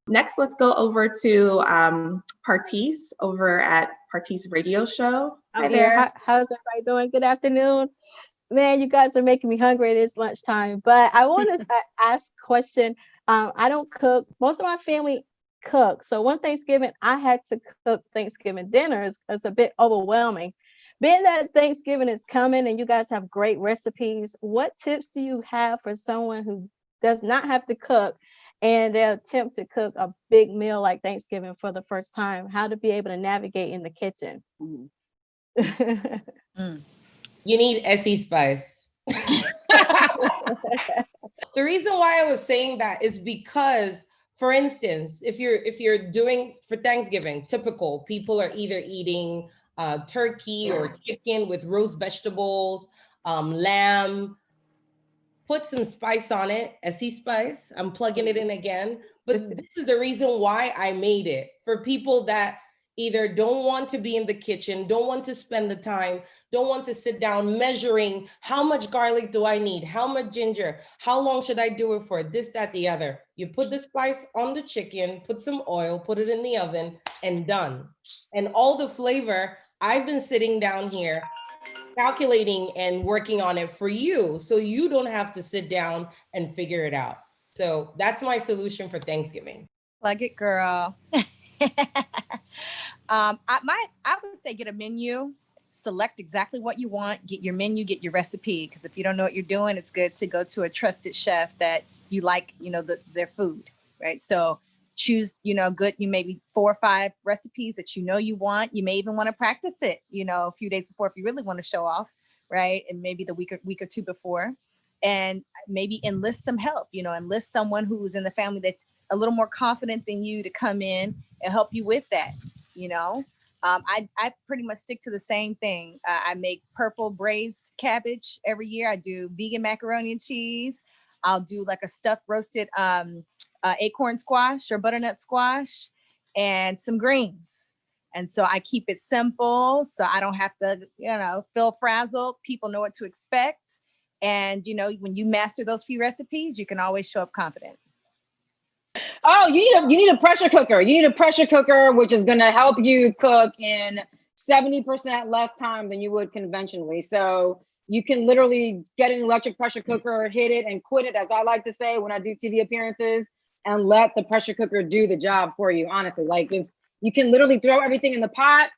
Next, let's go over to Partis over at Partis Radio Show. Hi there. How's everybody doing? Good afternoon. Man, you guys are making me hungry. It is lunchtime, but I want to ask a question. I don't cook. Most of my family cook. So one Thanksgiving, I had to cook Thanksgiving dinners. It's a bit overwhelming. Being that Thanksgiving is coming and you guys have great recipes, what tips do you have for someone who does not have to cook and they attempt to cook a big meal like Thanksgiving for the first time? How to be able to navigate in the kitchen? You need Essie spice. The reason why I was saying that is because, for instance, if you're doing for Thanksgiving, typical people are either eating turkey or chicken with roast vegetables, lamb. Put some spice on it, Essie spice. I'm plugging it in again. But this is the reason why I made it for people that either don't want to be in the kitchen, don't want to spend the time, don't want to sit down measuring how much garlic do I need, how much ginger, how long should I do it for, this, that, the other. You put the spice on the chicken, put some oil, put it in the oven, and done. And all the flavor, I've been sitting down here calculating and working on it for you, so you don't have to sit down and figure it out. So that's my solution for Thanksgiving. Plug it, girl. I would say get a menu, select exactly what you want, get your menu, get your recipe. Because if you don't know what you're doing, it's good to go to a trusted chef that you like, their food, right? So choose, good, maybe 4 or 5 recipes that you want. You may even want to practice it, a few days before if you really want to show off, right? And maybe the week or two before, and maybe enlist some help, enlist someone who's in the family that's a little more confident than you to come in and help you with that, I pretty much stick to the same thing. I make purple braised cabbage every year. I do vegan macaroni and cheese. I'll do like a stuffed roasted acorn squash or butternut squash and some greens. And so I keep it simple so I don't have to, feel frazzled. People know what to expect. And, when you master those few recipes, you can always show up confident. Oh, you need a pressure cooker. You need a pressure cooker, which is going to help you cook in 70% less time than you would conventionally. So you can literally get an electric pressure cooker, hit it and quit it, as I like to say when I do TV appearances, and let the pressure cooker do the job for you. Honestly, like if you can literally throw everything in the pot,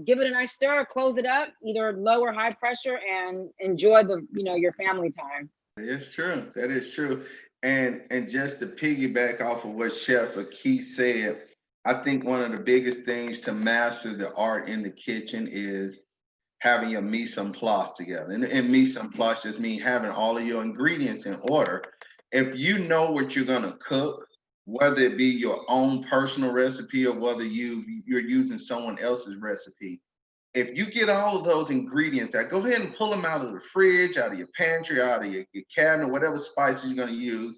give it a nice stir, close it up, either low or high pressure, and enjoy the, your family time. It's true. That is true. And just to piggyback off of what Chef Ahki said, I think one of the biggest things to master the art in the kitchen is having your mise en place together. And mise en place just means having all of your ingredients in order. If you know what you're gonna cook, whether it be your own personal recipe or whether you're using someone else's recipe, if you get all of those ingredients out, go ahead and pull them out of the fridge, out of your pantry, out of your cabinet, whatever spices you're going to use,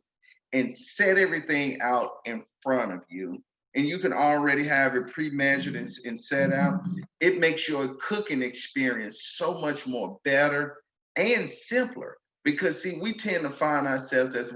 and set everything out in front of you. And you can already have it pre-measured and set out. It makes your cooking experience so much more better and simpler. Because see, we tend to find ourselves, as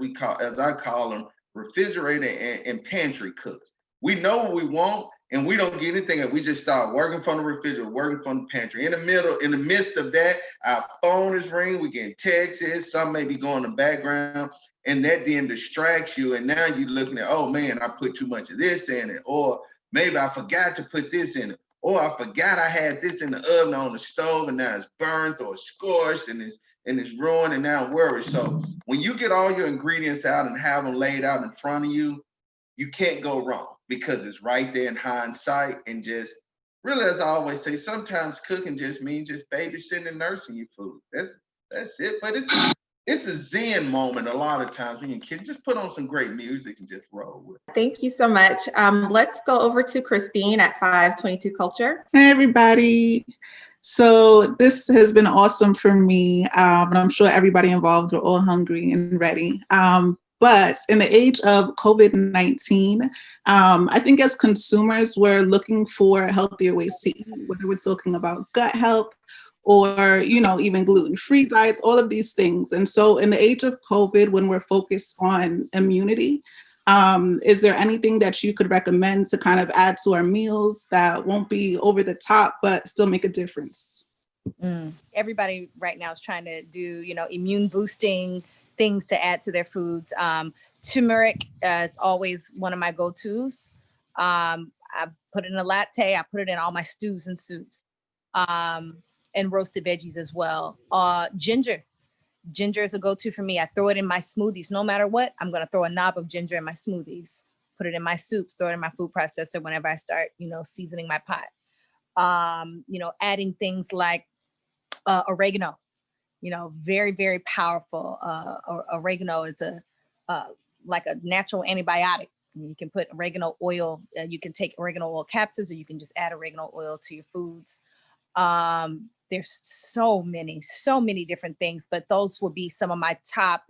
I call them, refrigerator and pantry cooks. We know what we want, and we don't get anything. We just start working from the refrigerator, working from the pantry. In the midst of that, our phone is ringing. We get texts. Some may be going in the background, and that then distracts you. And now you're looking at, oh man, I put too much of this in it, or maybe I forgot to put this in it, or I forgot I had this in the oven on the stove, and now it's burnt or scorched, and it's ruined, and now I'm worried. So when you get all your ingredients out and have them laid out in front of you, you can't go wrong because it's right there in hindsight. And just really, as I always say, sometimes cooking just means just babysitting and nursing your food. That's it. But it's a zen moment a lot of times when your kids just put on some great music and just roll with it. Thank you so much. Let's go over to Christine at 522 Culture. Hey, everybody. So this has been awesome for me. And I'm sure everybody involved are all hungry and ready. But in the age of COVID-19, I think as consumers, we're looking for healthier ways to eat, whether we're talking about gut health or, even gluten-free diets, all of these things. And so in the age of COVID, when we're focused on immunity, is there anything that you could recommend to kind of add to our meals that won't be over the top, but still make a difference? Everybody right now is trying to do, immune boosting things to add to their foods. Turmeric is always one of my go-tos. I put it in a latte. I put it in all my stews and soups, and roasted veggies as well. Ginger is a go-to for me. I throw it in my smoothies. No matter what, I'm going to throw a knob of ginger in my smoothies, put it in my soups, throw it in my food processor whenever I start, seasoning my pot. Adding things like oregano very, very powerful. Oregano is like a natural antibiotic. You can put oregano oil, you can take oregano oil capsules, or you can just add oregano oil to your foods. There's so many different things, but those will be some of my top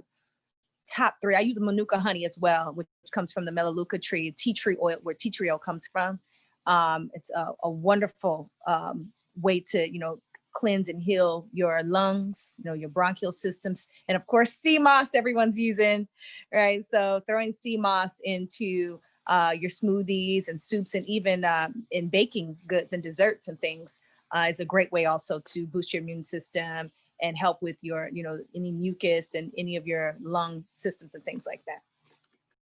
three. I use Manuka honey as well, which comes from the Melaleuca tree, tea tree oil, where tea tree oil comes from. It's a wonderful way to, cleanse and heal your lungs, your bronchial systems. And of course, sea moss everyone's using, right? So throwing sea moss into your smoothies and soups, and even in baking goods and desserts and things is a great way also to boost your immune system and help with your, any mucus and any of your lung systems and things like that.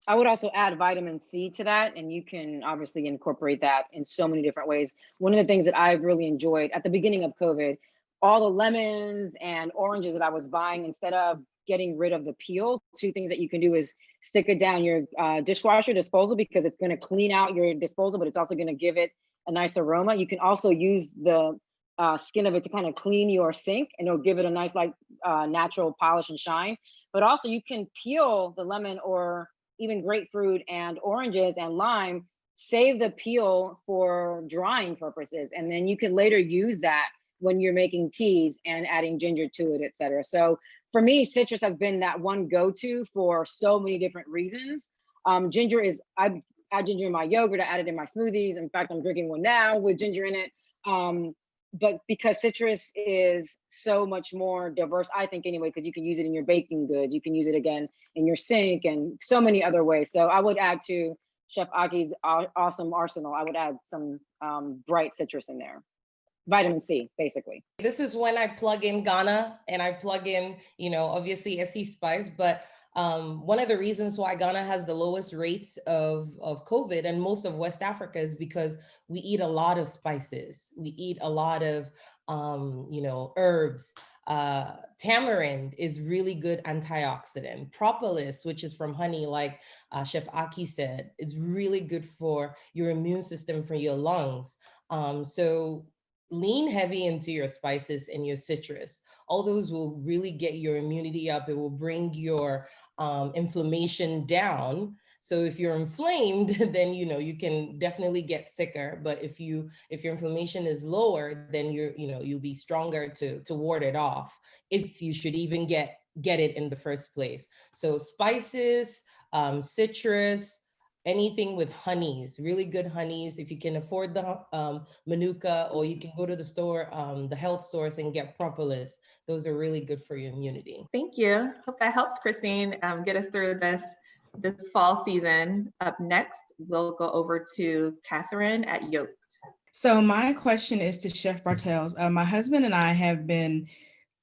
I would also add vitamin C to that, and you can obviously incorporate that in so many different ways. One of the things that I've really enjoyed at the beginning of COVID, all the lemons and oranges that I was buying, instead of getting rid of the peel, two things that you can do is stick it down your dishwasher disposal, because it's going to clean out your disposal, but it's also going to give it a nice aroma. You can also use the skin of it to kind of clean your sink, and it'll give it a nice natural polish and shine. But also you can peel the lemon or even grapefruit and oranges and lime, save the peel for drying purposes, and then you can later use that when you're making teas and adding ginger to it, etc. So for me, citrus has been that one go-to for so many different reasons. Ginger is, I add ginger in my yogurt, I add it in my smoothies. In fact, I'm drinking one now with ginger in it. But because citrus is so much more diverse, I think anyway, because you can use it in your baking goods, you can use it again in your sink and so many other ways. So I would add to Chef Ahki's awesome arsenal, I would add some bright citrus in there. Vitamin C, basically. This is when I plug in Ghana and I plug in, obviously Essie spice, but one of the reasons why Ghana has the lowest rates of COVID and most of West Africa is because we eat a lot of spices. We eat a lot of, herbs. Tamarind is really good antioxidant. Propolis, which is from honey, like Chef Ahki said, is really good for your immune system, for your lungs. So lean heavy into your spices and your citrus. All those will really get your immunity up. It will bring your inflammation down. So if you're inflamed, then you can definitely get sicker. But if your inflammation is lower, then you'll be stronger to ward it off, if you should even get it in the first place. So spices, citrus, anything with honeys, really good honeys. If you can afford the Manuka, or you can go to the store, the health stores, and get propolis. Those are really good for your immunity. Thank you. Hope that helps, Christine, get us through this fall season. Up next, we'll go over to Catherine at Yoked. So my question is to Chef Bartels. My husband and I have been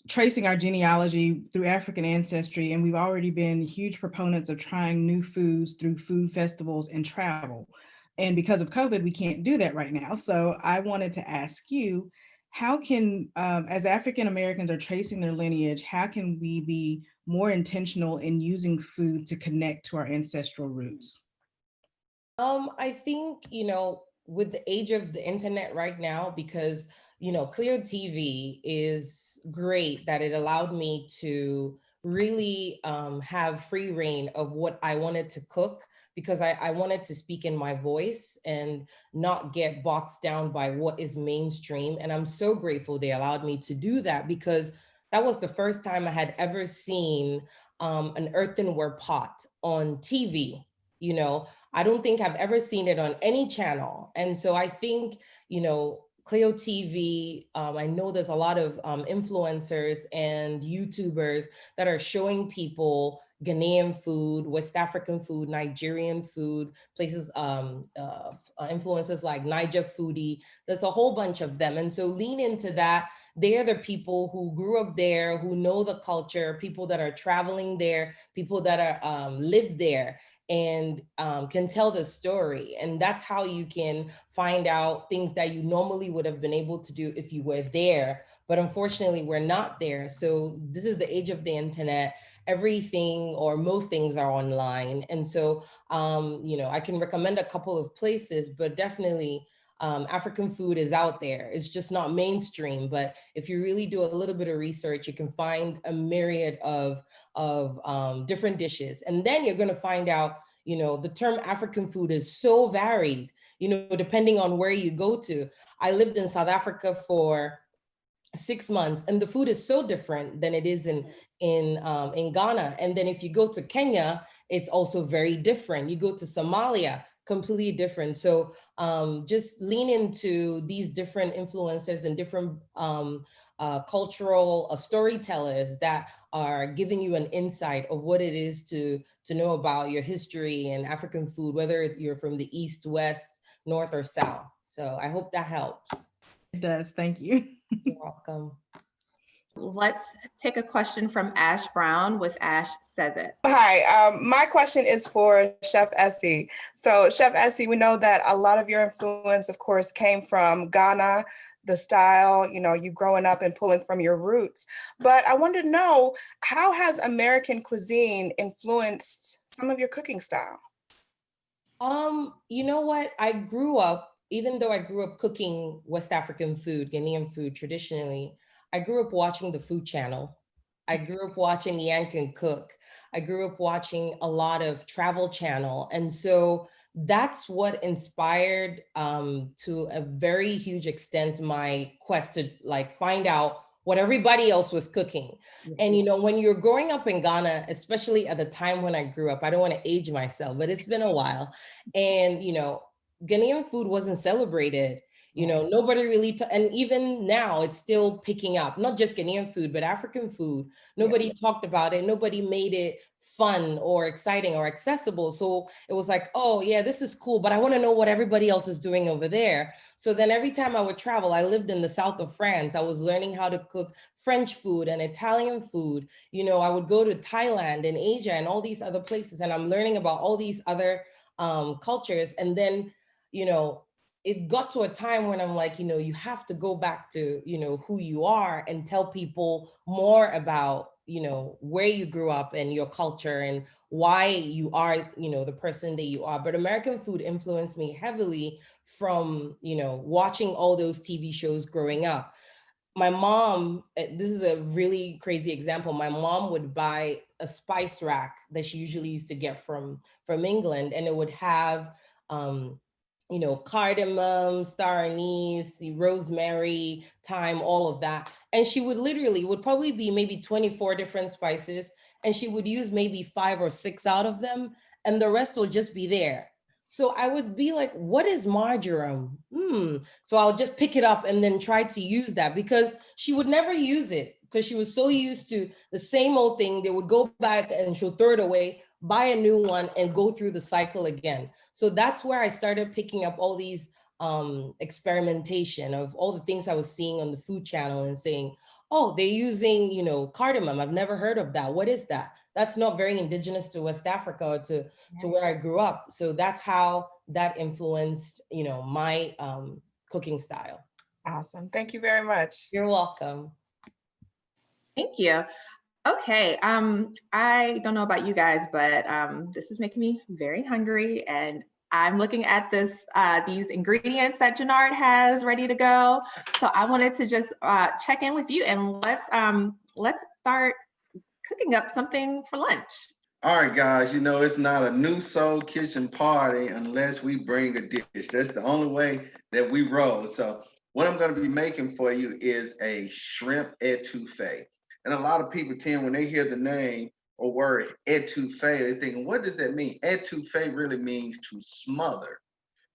tracing our genealogy through African ancestry, and we've already been huge proponents of trying new foods through food festivals and travel. And because of COVID, we can't do that right now. So I wanted to ask you, how can, as African Americans are tracing their lineage, how can we be more intentional in using food to connect to our ancestral roots? I think, with the age of the internet right now, because CLEO TV is great, that it allowed me to really have free reign of what I wanted to cook, because I wanted to speak in my voice and not get boxed down by what is mainstream. And I'm so grateful they allowed me to do that, because that was the first time I had ever seen an earthenware pot on TV. I don't think I've ever seen it on any channel. And so I think, CLEO TV, I know there's a lot of influencers and YouTubers that are showing people Ghanaian food, West African food, Nigerian food, places, influencers like Niger Foodie. There's a whole bunch of them. And so lean into that. They are the people who grew up there, who know the culture, people that are traveling there, people that are live there, and can tell the story. And that's how you can find out things that you normally would have been able to do if you were there. But unfortunately, we're not there. So this is the age of the internet. Everything, or most things, are online. And so, I can recommend a couple of places, but definitely African food is out there. It's just not mainstream, but if you really do a little bit of research, you can find a myriad of different dishes. And then you're gonna find out, you know, the term African food is so varied, you know, depending on where you go to. I lived in South Africa for 6 months, and the food is so different than it is in Ghana. And then if you go to Kenya, it's also very different. You go to Somalia, completely different. So just lean into these different influencers and different cultural storytellers that are giving you an insight of what it is to know about your history and African food, whether you're from the East, West, North, or South. So I hope that helps. It does. Thank you. You're welcome. Let's take a question from Ash Brown with Ash Says It. Hi, my question is for Chef Essie. So Chef Essie, we know that a lot of your influence, of course, came from Ghana, the style, you know, you growing up and pulling from your roots. But I wanted to know, how has American cuisine influenced some of your cooking style? You know what? I grew up, even though I grew up cooking West African food, Ghanaian food traditionally, I grew up watching the Food Channel. I grew up watching Yank and Cook. I grew up watching a lot of Travel Channel. And so that's what inspired to a very huge extent my quest to like find out what everybody else was cooking. And you know, when you're growing up in Ghana, especially at the time when I grew up, I don't want to age myself, but it's been a while. And you know, Ghanaian food wasn't celebrated. You know, nobody really, and even now it's still picking up, not just Ghanaian food, but African food. Nobody talked about it. Nobody made it fun or exciting or accessible. So it was like, oh yeah, this is cool, but I want to know what everybody else is doing over there. So then every time I would travel, I lived in the south of France. I was learning how to cook French food and Italian food. You know, I would go to Thailand and Asia and all these other places, and I'm learning about all these other cultures. And then, you know, it got to a time when I'm like, you know, you have to go back to, you know, who you are and tell people more about, you know, where you grew up and your culture and why you are, you know, the person that you are. But American food influenced me heavily from, you know, watching all those TV shows growing up. My mom, this is a really crazy example. My mom would buy a spice rack that she usually used to get from England, and it would have, you know, cardamom, star anise, rosemary, thyme, all of that. And she would literally, would probably be maybe 24 different spices, and she would use maybe 5 or 6 out of them, and the rest will just be there. So I would be like, what is marjoram? So I'll just pick it up and then try to use that, because she would never use it because she was so used to the same old thing. They would go back and she'll throw it away, buy a new one, and go through the cycle again. So that's where I started picking up all these experimentation of all the things I was seeing on the Food Channel and saying, oh, they're using, you know, cardamom. I've never heard of that. What is that? That's not very indigenous to West Africa or to where I grew up. So that's how that influenced, you know, my cooking style. Awesome. Thank you very much. You're welcome. Thank you. Okay, I don't know about you guys, but this is making me very hungry, and I'm looking at this these ingredients that Jernard has ready to go. So I wanted to just check in with you, and let's start cooking up something for lunch. All right, guys, you know, it's not a new soul kitchen party unless we bring a dish. That's the only way that we roll. So what I'm going to be making for you is a shrimp etouffee. And a lot of people tend, when they hear the name or word etouffee, they're thinking, what does that mean? Etouffee really means to smother.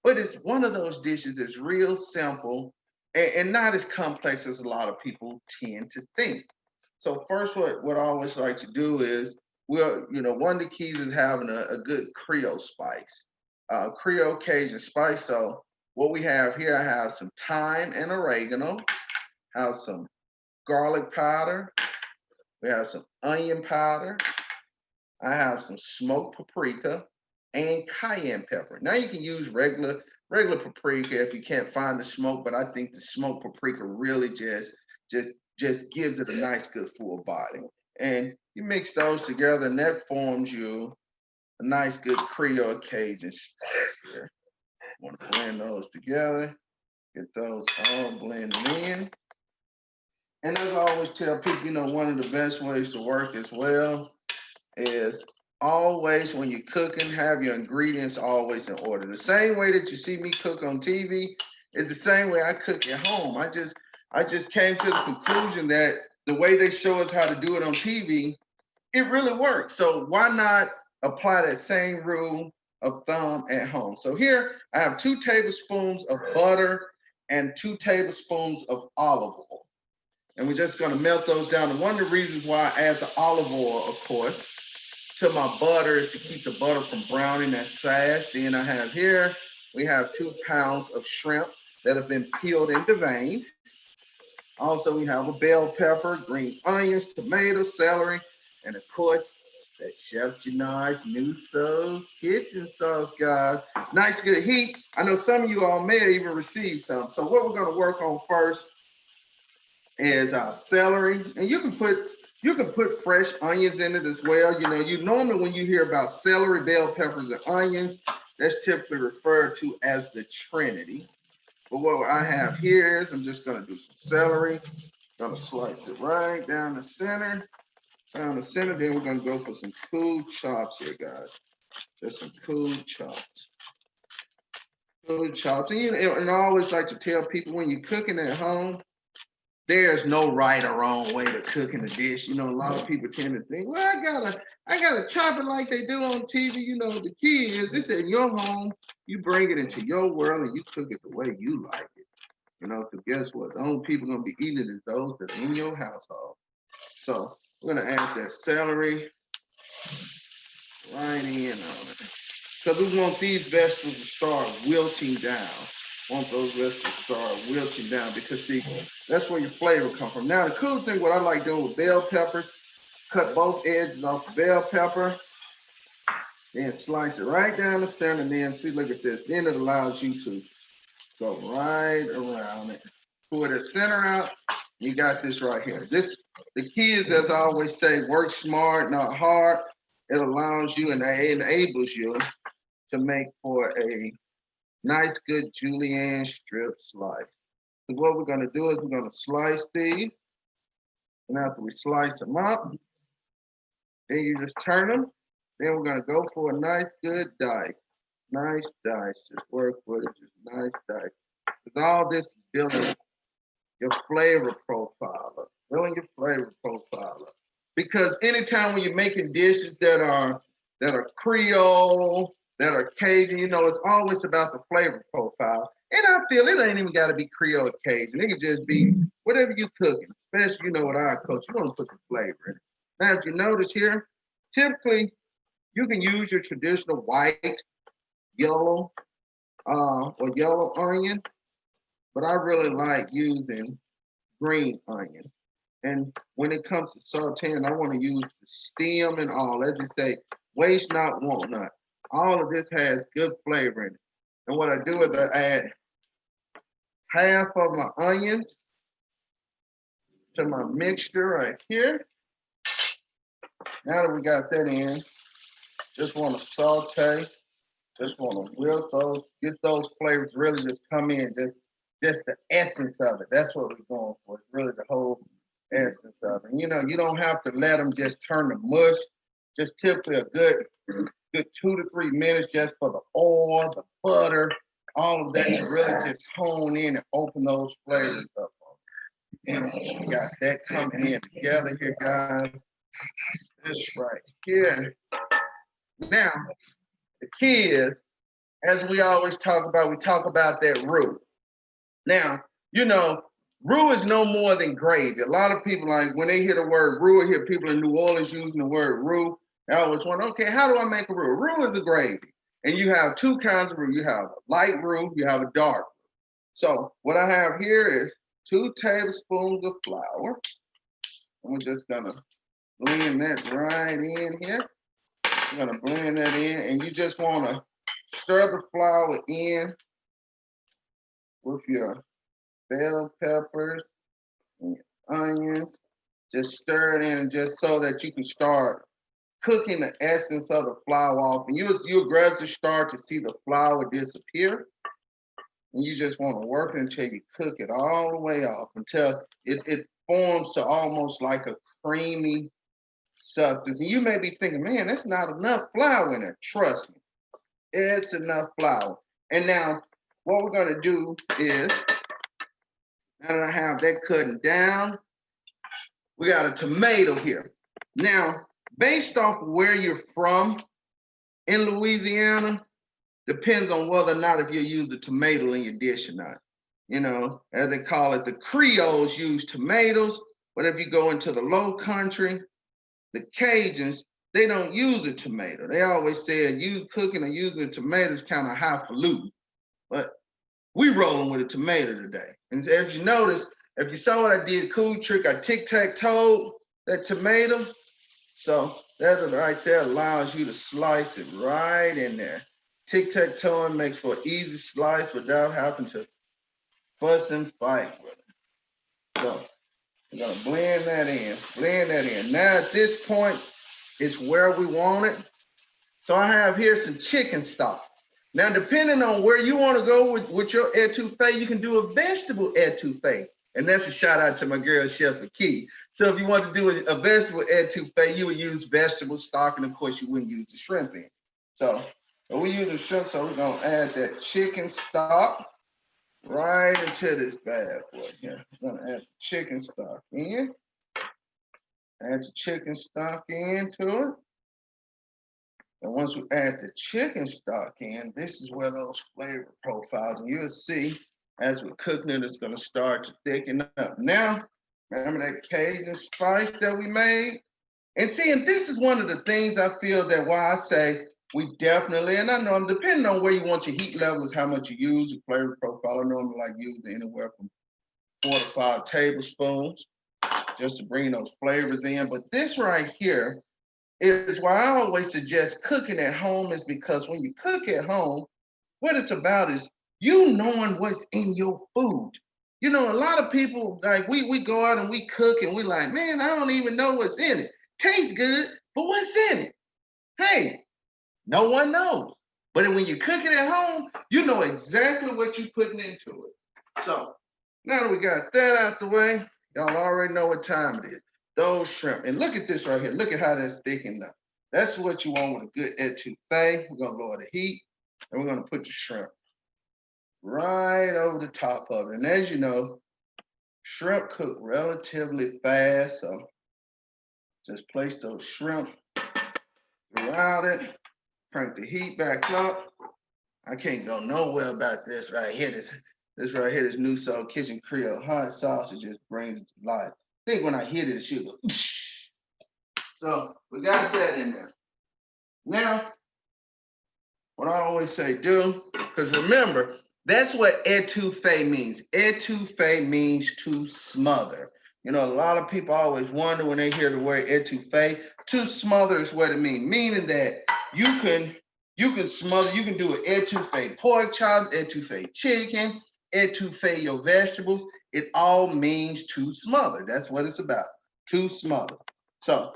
But it's one of those dishes that's real simple and not as complex as a lot of people tend to think. So first, what I always like to do is, well, you know, one of the keys is having a good Creole spice, Creole Cajun spice. So what we have here, I have some thyme and oregano, have some garlic powder, we have some onion powder, I have some smoked paprika and cayenne pepper. Now you can use regular paprika if you can't find the smoke, but I think the smoked paprika really just gives it a nice, good full body. And you mix those together, and that forms you a nice, good Creole Cajun spice here. I want to blend those together. Get those all blended in. And as I always tell people, you know, one of the best ways to work as well is always when you're cooking, have your ingredients always in order. The same way that you see me cook on TV is the same way I cook at home. I just came to the conclusion that the way they show us how to do it on TV, it really works. So why not apply that same rule of thumb at home? So here I have 2 tablespoons of butter and 2 tablespoons of olive oil. And we're just gonna melt those down. And one of the reasons why I add the olive oil, of course, to my butter is to keep the butter from browning as fast. Then I have here, we have 2 pounds of shrimp that have been peeled and deveined. Also, we have a bell pepper, green onions, tomatoes, celery, and of course, that Chef Jernard's new soul kitchen sauce, guys. Nice, good heat. I know some of you all may have even received some. So what we're gonna work on first is our celery, and you can put fresh onions in it as well. You know, you normally when you hear about celery, bell peppers, and onions, that's typically referred to as the Trinity. But what I have here is I'm just gonna do some celery. Gonna slice it right down the center. Then we're gonna go for some cool chops here, guys. Just some cool chops. Cool chops. And, you know, and I always like to tell people when you're cooking at home, there's no right or wrong way to cook in a dish. You know, a lot of people tend to think, well, I gotta chop it like they do on TV. You know, the key is it's in your home, you bring it into your world and you cook it the way you like it. You know, because guess what? The only people gonna be eating it is those that are in your household. So we're gonna add that celery right in on it. Because we want these vegetables to start wilting down. Want those vegetables to start wilting down because see, that's where your flavor comes from. Now the cool thing, what I like doing with bell peppers, cut both edges off the bell pepper, then slice it right down the center, and then see, look at this. Then it allows you to go right around it. Pull the center out. You got this right here. The key is, as I always say, work smart, not hard. It allows you and it enables you to make for a nice, good julienne strip slice. So what we're gonna do is we're gonna slice these. And after we slice them up, then you just turn them. Then we're gonna go for a nice, good dice. Nice dice, just work with it, just nice dice. Because all this is building your flavor profile up, building your flavor profile up. Because anytime when you're making dishes that are Creole, that are Cajun, you know, it's always about the flavor profile. And I feel it ain't even got to be Creole or Cajun. It can just be whatever you're cooking, especially, you know, with our culture, you want to put some flavor in it. Now, if you notice here, typically, you can use your traditional white, yellow, or yellow onion, but I really like using green onions. And when it comes to sauteing, I want to use the stem and all. As you say, waste not, want not. All of this has good flavor in it. And what I do is I add half of my onions to my mixture right here. Now that we got that in, just want to saute, just want to wilt those, get those flavors really just come in, just the essence of it. That's what we're going for. It's really the whole essence of it. You know, you don't have to let them just turn to mush. Just typically a good 2 to 3 minutes just for the oil, the butter, all of that to really just hone in and open those flavors up. And we got that coming in together here, guys. This right here. Now, the key is, as we always talk about, we talk about that roux. Now, you know, roux is no more than gravy. A lot of people, like, when they hear the word roux, or hear people in New Orleans using the word roux, they always wonder, okay, how do I make a roux? Roux is a gravy. And you have 2 kinds of roux. You have a light roux, you have a dark roux. So what I have here is 2 tablespoons of flour. I'm just gonna blend that right in here. I'm gonna blend that in, and you just wanna stir the flour in with your bell peppers and onions. Just stir it in just so that you can start cooking the essence of the flour off. And you'll gradually start to see the flour disappear. and you just want to work it until you cook it all the way off until it forms to almost like a creamy substance. And you may be thinking, man, that's not enough flour in it. Trust me, it's enough flour. And now what we're going to do is, now that I have that cutting down, we got a tomato here. Now, based off of where you're from in Louisiana, depends on whether or not if you use a tomato in your dish or not. You know, as they call it, the Creoles use tomatoes, but if you go into the low country, the Cajuns, they don't use a tomato. They always say you cooking or using a tomato is kind of highfalutin, but we rolling with a tomato today. And if you notice, if you saw what I did, cool trick, I tic-tac-toe that tomato. So that right there allows you to slice it right in there. Tic-tac-toe makes for an easy slice without having to fuss and fight with it. So we're gonna blend that in. Now at this point, it's where we want it. So I have here some chicken stock. Now, depending on where you want to go with your etouffee, you can do a vegetable etouffee. And that's a shout out to my girl, Chef Ahki. So if you want to do a vegetable etouffee, you would use vegetable stock, and of course you wouldn't use the shrimp in. So we use the shrimp, so we're gonna add that chicken stock right into this bad boy here. We're gonna add the chicken stock in. Add the chicken stock into it. And once we add the chicken stock in, this is where those flavor profiles, and you'll see as we're cooking it, it's gonna start to thicken up. Now, remember that Cajun spice that we made? And see, and this is one of the things I feel that why I say we definitely, and I know depending on where you want your heat levels, how much you use, your flavor profile, I normally like using anywhere from 4 to 5 tablespoons just to bring those flavors in. But this right here is why I always suggest cooking at home, is because when you cook at home, what it's about is you knowing what's in your food. You know, a lot of people, like we go out and we cook and we like, man, I don't even know what's in it. Tastes good, but what's in it? Hey, no one knows. But when you cook it at home, you know exactly what you're putting into it. So now that we got that out the way, y'all already know what time it is. Those shrimp, and look at this right here. Look at how that's thickened up. That's what you want with a good etouffee. We're gonna lower the heat, and we're gonna put the shrimp right over the top of it. And as you know, shrimp cook relatively fast, so just place those shrimp throughout it. Crank the heat back up. I can't go nowhere about this right here. This right here, this New Soul Kitchen Creole hot sauce, it just brings it to life. I think when I hit it, it should go. So we got that in there. Now, what I always say do, because remember, that's what etouffee means. Etouffee means to smother. You know, a lot of people always wonder when they hear the word etouffee. To smother is what it means, meaning that you can smother, you can do an etouffee pork chop, etouffee chicken, etouffee your vegetables. It all means to smother. That's what it's about, to smother. So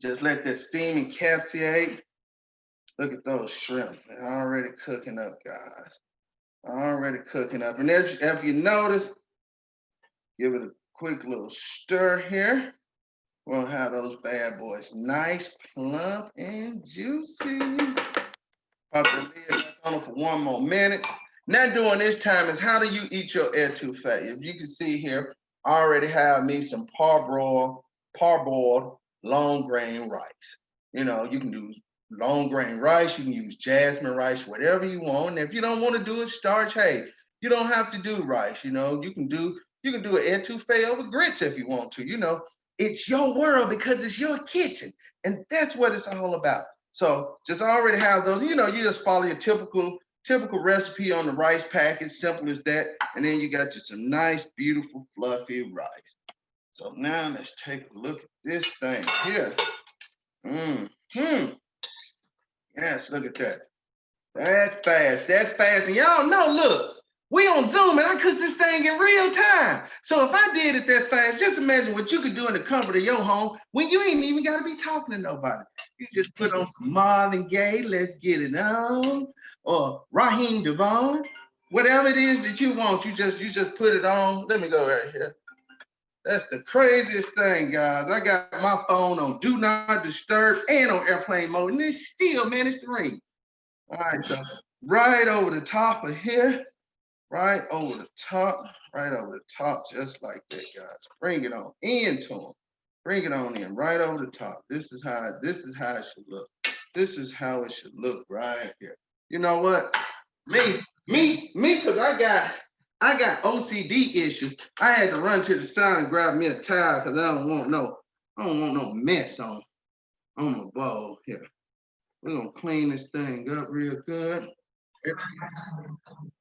just let that steam encapsulate. Look at those shrimp. They're already cooking up, guys. Already cooking up. And if you notice, give it a quick little stir here. We'll have those bad boys nice, plump, and juicy. Pop the lid back on for one more minute. Now during this time is how do you eat your etouffee? If you can see here, I already have me some parboiled long grain rice. You know, you can do long grain rice, you can use jasmine rice, whatever you want. And if you don't want to do a starch, hey, you don't have to do rice. You know, you can do an etouffee over grits if you want to. You know, it's your world because it's your kitchen, and that's what it's all about. So just already have those. You know, you just follow your typical recipe on the rice package, simple as that. And then you got you some nice, beautiful, fluffy rice. So now let's take a look at this thing here. Yes, look at that. That's fast. And y'all know, look, we on Zoom and I cook this thing in real time. So if I did it that fast, just imagine what you could do in the comfort of your home when you ain't even got to be talking to nobody. You just put on some Marvin Gaye, let's get it on, or Raheem Devon, whatever it is that you want, you just put it on. Let me go right here. That's the craziest thing, guys. I got my phone on Do Not Disturb and on airplane mode, and it's still managed to ring. All right, so right over the top of here, right over the top, just like that, guys. Bring it on into them. Bring it on in, right over the top. This is how it should look. This is how it should look right here. You know what? Me, because I got OCD issues. I had to run to the side and grab me a towel because I don't want no mess on my bowl here. We're gonna clean this thing up real good.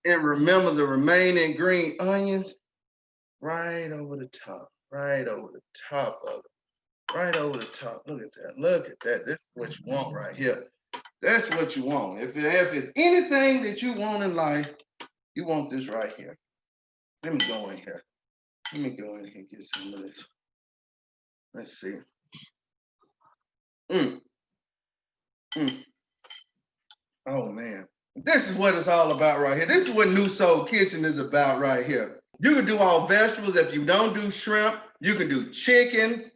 And remember the remaining green onions right over the top, right over the top of it. Right over the top. Look at that. Look at that. This is what you want right here. That's what you want. If it's anything that you want in life, you want this right here. Let me go in here. Let me go in here and get some of this. Let's see. Oh man. This is what it's all about right here. This is what New Soul Kitchen is about right here. You can do all vegetables. If you don't do shrimp, you can do chicken.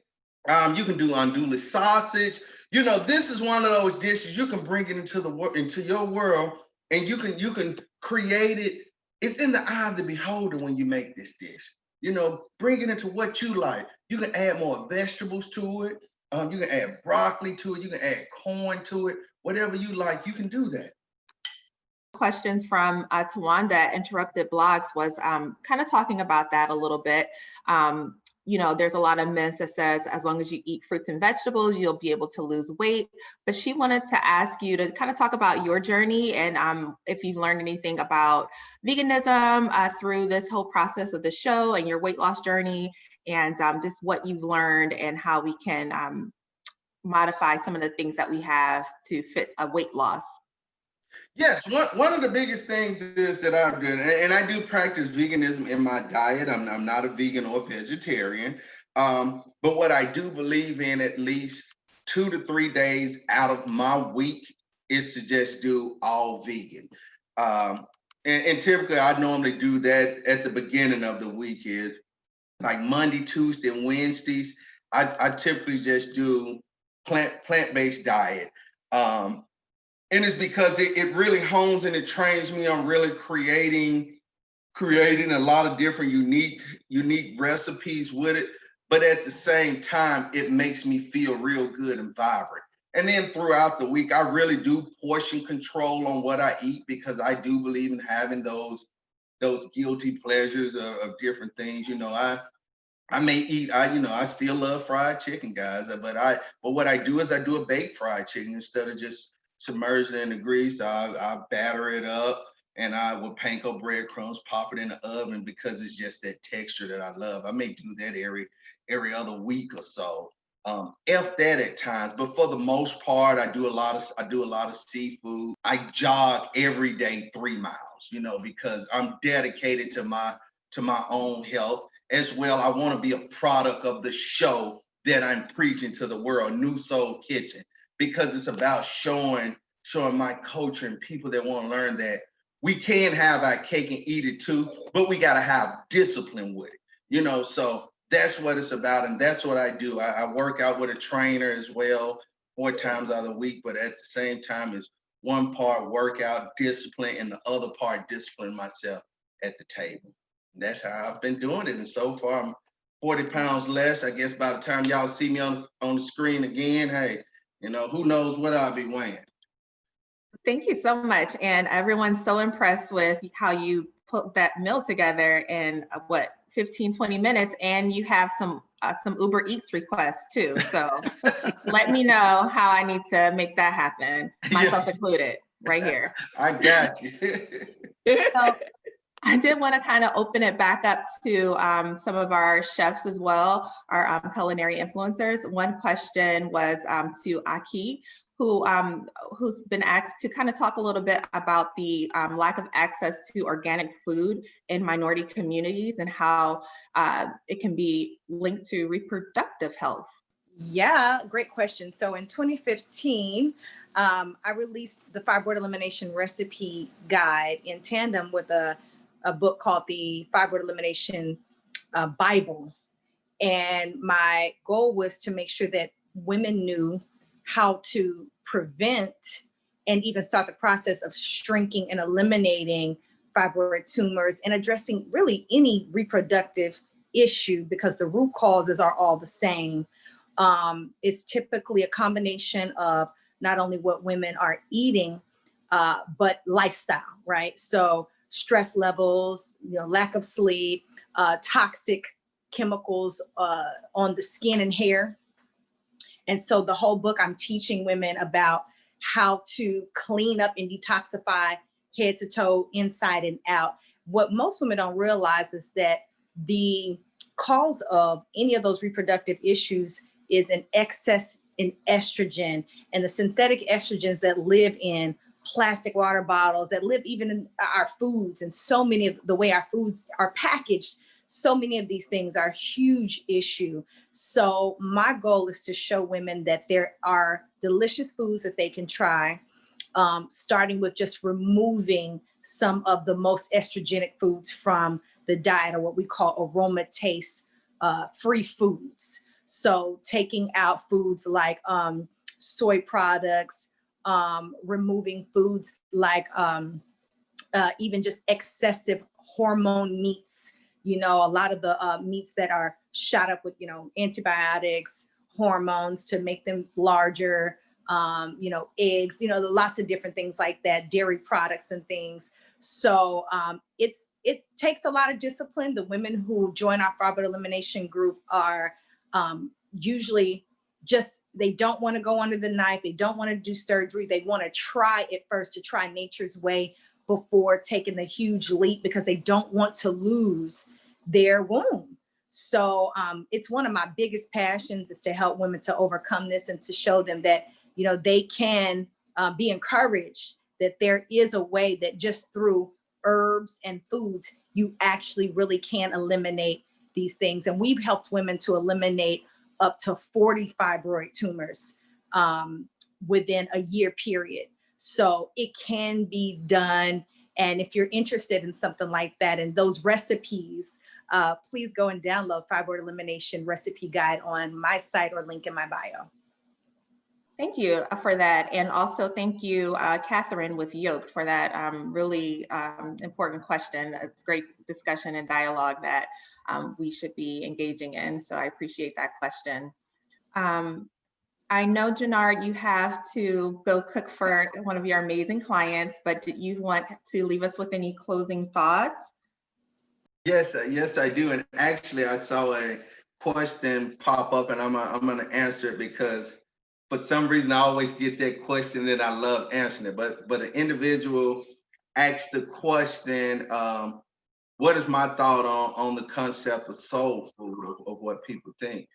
You can do andouille sausage. You know, this is one of those dishes you can bring it into your world, and you can create it. It's in the eye of the beholder when you make this dish. You know, bring it into what you like. You can add more vegetables to it. You can add broccoli to it. You can add corn to it. Whatever you like, you can do that. Questions from Tawanda Interrupted Blogs was kind of talking about that a little bit. You know, there's a lot of myths that says as long as you eat fruits and vegetables, you'll be able to lose weight. But she wanted to ask you to kind of talk about your journey and if you've learned anything about veganism through this whole process of the show and your weight loss journey, and just what you've learned and how we can modify some of the things that we have to fit a weight loss. Yes, one of the biggest things is that I've done, and I do practice veganism in my diet. I'm not a vegan or vegetarian, but what I do believe in at least 2 to 3 days out of my week is to just do all vegan. And typically I normally do that at the beginning of the week, is like Monday, Tuesday, and Wednesdays. I typically just do plant-based diet. And it's because it really hones and it trains me on really creating a lot of different unique recipes with it. But at the same time, it makes me feel real good and vibrant. And then throughout the week, I really do portion control on what I eat, because I do believe in having those guilty pleasures of different things. You know, I may eat, I still love fried chicken, guys. But what I do is I do a baked fried chicken instead of just submerge it in the grease. I batter it up, and I with panko breadcrumbs, pop it in the oven, because it's just that texture that I love. I may do that every other week or so. F that at times, but for the most part, I do a lot of seafood. I jog every day 3 miles, you know, because I'm dedicated to my own health as well. I want to be a product of the show that I'm preaching to the world, New Soul Kitchen, because it's about showing my culture and people that want to learn that we can have our cake and eat it too, but we got to have discipline with it, you know. So that's what it's about, and that's what I do. I work out with a trainer as well 4 times out of the week, but at the same time, it's one part workout discipline and the other part discipline myself at the table. And that's how I've been doing it, and so far I'm 40 pounds less. I guess by the time y'all see me on the screen again, hey, you know, who knows what I'll be weighing. Thank you so much. And everyone's so impressed with how you put that meal together in 15, 20 minutes. And you have some Uber Eats requests too. So let me know how I need to make that happen, myself included, right here. I got you. So I did want to kind of open it back up to some of our chefs as well, our culinary influencers. One question was to Ahki, who's been asked to kind of talk a little bit about the lack of access to organic food in minority communities and how it can be linked to reproductive health. Yeah, great question. So in 2015, I released the Fibroid Elimination Recipe Guide in tandem with a a book called the Fibroid Elimination Bible. And my goal was to make sure that women knew how to prevent and even start the process of shrinking and eliminating fibroid tumors and addressing really any reproductive issue, because the root causes are all the same. It's typically a combination of not only what women are eating, but lifestyle, right? So stress levels, lack of sleep, toxic chemicals on the skin and hair. And so the whole book, I'm teaching women about how to clean up and detoxify head to toe, inside and out. What most women don't realize is that the cause of any of those reproductive issues is an excess in estrogen, and the synthetic estrogens that live in plastic water bottles, that live even in our foods, and so many of the way our foods are packaged. So many of these things are a huge issue. So my goal is to show women that there are delicious foods that they can try, starting with just removing some of the most estrogenic foods from the diet, or what we call aromatase free foods. So taking out foods like soy products, removing foods like even just excessive hormone meats. A lot of the meats that are shot up with, antibiotics, hormones to make them larger, eggs, lots of different things like that, dairy products and things. So it takes a lot of discipline. The women who join our fibroid elimination group are usually they don't want to go under the knife. They don't want to do surgery. They want to try it first, to try nature's way before taking the huge leap, because they don't want to lose their womb. So it's one of my biggest passions, is to help women to overcome this and to show them that, they can be encouraged that there is a way that just through herbs and foods, you actually really can eliminate these things. And we've helped women to eliminate up to 40 fibroid tumors within a year period. So it can be done. And if you're interested in something like that and those recipes, please go and download Fibroid Elimination Recipe Guide on my site or link in my bio. Thank you for that. And also thank you, Catherine with Yoked, for that really important question. It's great discussion and dialogue that we should be engaging in. So I appreciate that question. I know, Jernard, you have to go cook for one of your amazing clients, but did you want to leave us with any closing thoughts? Yes, I do. And actually, I saw a question pop up, and I'm gonna answer it, because for some reason I always get that question and I love answering it. But an individual asked the question, what is my thought on the concept of soul food, of what people think?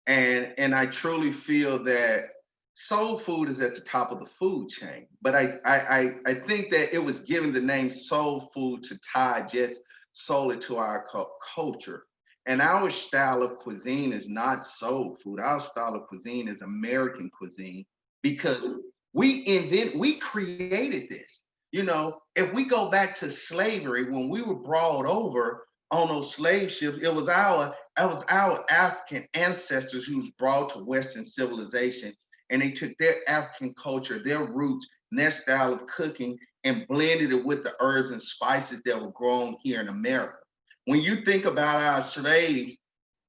And I truly feel that soul food is at the top of the food chain. But I think that it was given the name soul food to tie just solely to our culture. And our style of cuisine is not soul food. Our style of cuisine is American cuisine, because we created this. If we go back to slavery, when we were brought over on those slave ships, it was our African ancestors who was brought to Western civilization, and they took their African culture, their roots, and their style of cooking, and blended it with the herbs and spices that were grown here in America. When you think about our slaves,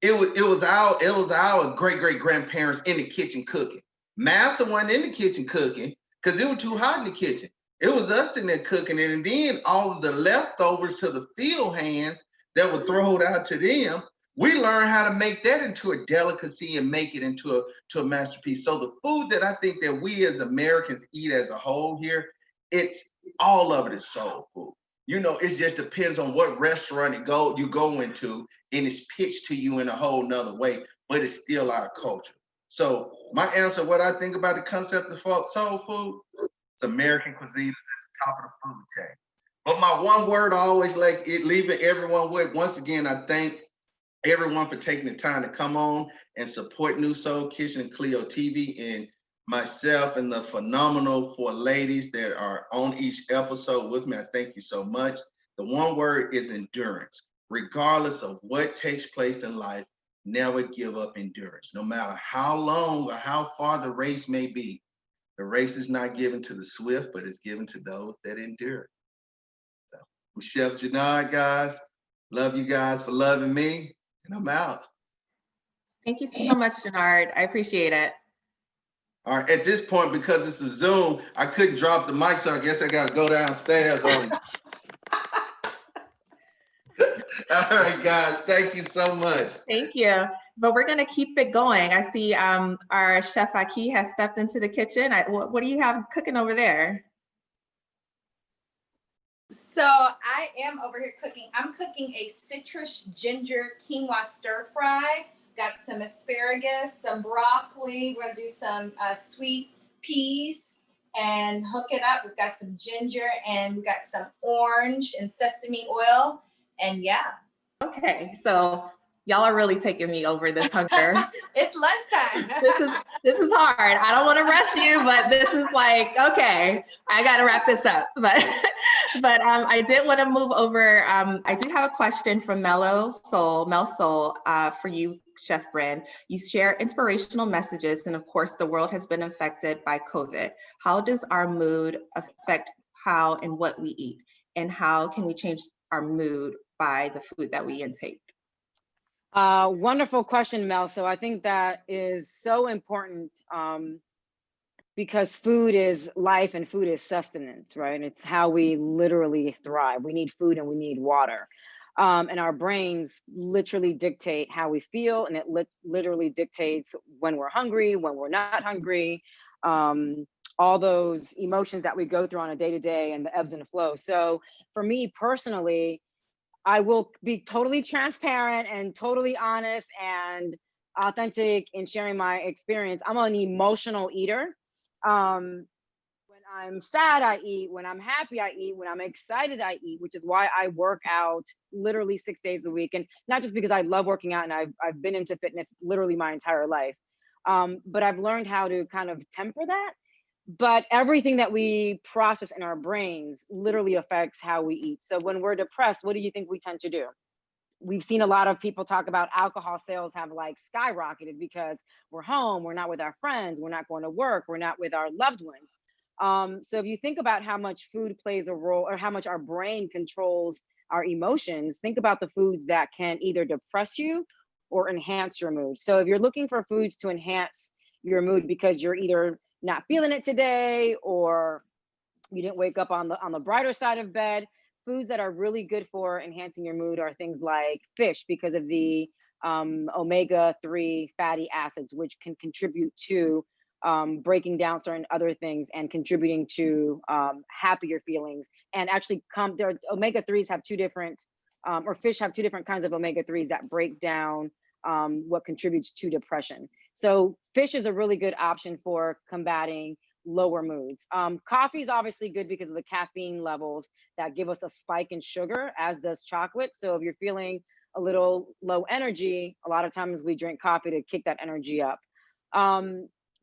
it was our great-great-grandparents in the kitchen cooking. Massa wasn't in the kitchen cooking because it was too hot in the kitchen. It was us in there cooking, and then all of the leftovers to the field hands that were thrown out to them, we learned how to make that into a delicacy and make it into a masterpiece. So the food that I think that we as Americans eat as a whole here, it's all of it is soul food. It just depends on what restaurant you go into, and it's pitched to you in a whole nother way, but it's still our culture. So my answer, what I think about the concept of soul food, it's American cuisine is at the top of the food chain. But my one word I always like it, leaving everyone with, once again, I thank everyone for taking the time to come on and support New Soul Kitchen and CLEO TV, and myself and the phenomenal 4 ladies that are on each episode with me. I thank you so much. The one word is endurance. Regardless of what takes place in life, never give up endurance. No matter how long or how far the race may be, the race is not given to the swift, but it's given to those that endure. So, I'm Chef Jernard, guys. Love you guys for loving me, and I'm out. Thank you so much, Jernard. I appreciate it. All right, at this point, because it's a Zoom, I couldn't drop the mic, so I guess I got to go downstairs. All right, guys, thank you so much. Thank you. But we're going to keep it going. I see our chef Ahki has stepped into the kitchen. What do you have cooking over there? So I am over here cooking. I'm cooking a citrus ginger quinoa stir fry. Got some asparagus, some broccoli. We're going to do some sweet peas and hook it up. We've got some ginger and we've got some orange and sesame oil. And yeah. Okay, so y'all are really taking me over this hunger. It's lunchtime. This is hard. I don't want to rush you, but this is like, okay, I got to wrap this up. But I did want to move over. I do have a question from Mel Soul, for you, Chef Bren. You share inspirational messages, and of course, the world has been affected by COVID. How does our mood affect how and what we eat, and how can we change our mood by the food that we intake? Wonderful question, Mel. So I think that is so important because food is life and food is sustenance, right? It's how we literally thrive. We need food and we need water. And our brains literally dictate how we feel, and it literally dictates when we're hungry, when we're not hungry, all those emotions that we go through on a day-to-day and the ebbs and flows. So for me personally, I will be totally transparent and totally honest and authentic in sharing my experience. I'm an emotional eater. When I'm sad, I eat. When I'm happy, I eat. When I'm excited, I eat, which is why I work out literally 6 days a week. And not just because I love working out and I've been into fitness literally my entire life, but I've learned how to kind of temper that. But everything that we process in our brains literally affects how we eat. So when we're depressed, what do you think we tend to do? We've seen a lot of people talk about alcohol sales have like skyrocketed because we're home, we're not with our friends, we're not going to work, we're not with our loved ones. So if you think about how much food plays a role or how much our brain controls our emotions, think about the foods that can either depress you or enhance your mood. So if you're looking for foods to enhance your mood because you're either not feeling it today or you didn't wake up on the brighter side of bed, foods that are really good for enhancing your mood are things like fish because of the omega-3 fatty acids, which can contribute to breaking down certain other things and contributing to happier feelings. And actually their omega-3s have two different, or fish have two different kinds of omega-3s that break down what contributes to depression. So fish is a really good option for combating lower moods. Coffee is obviously good because of the caffeine levels that give us a spike in sugar, as does chocolate. So if you're feeling a little low energy, a lot of times we drink coffee to kick that energy up.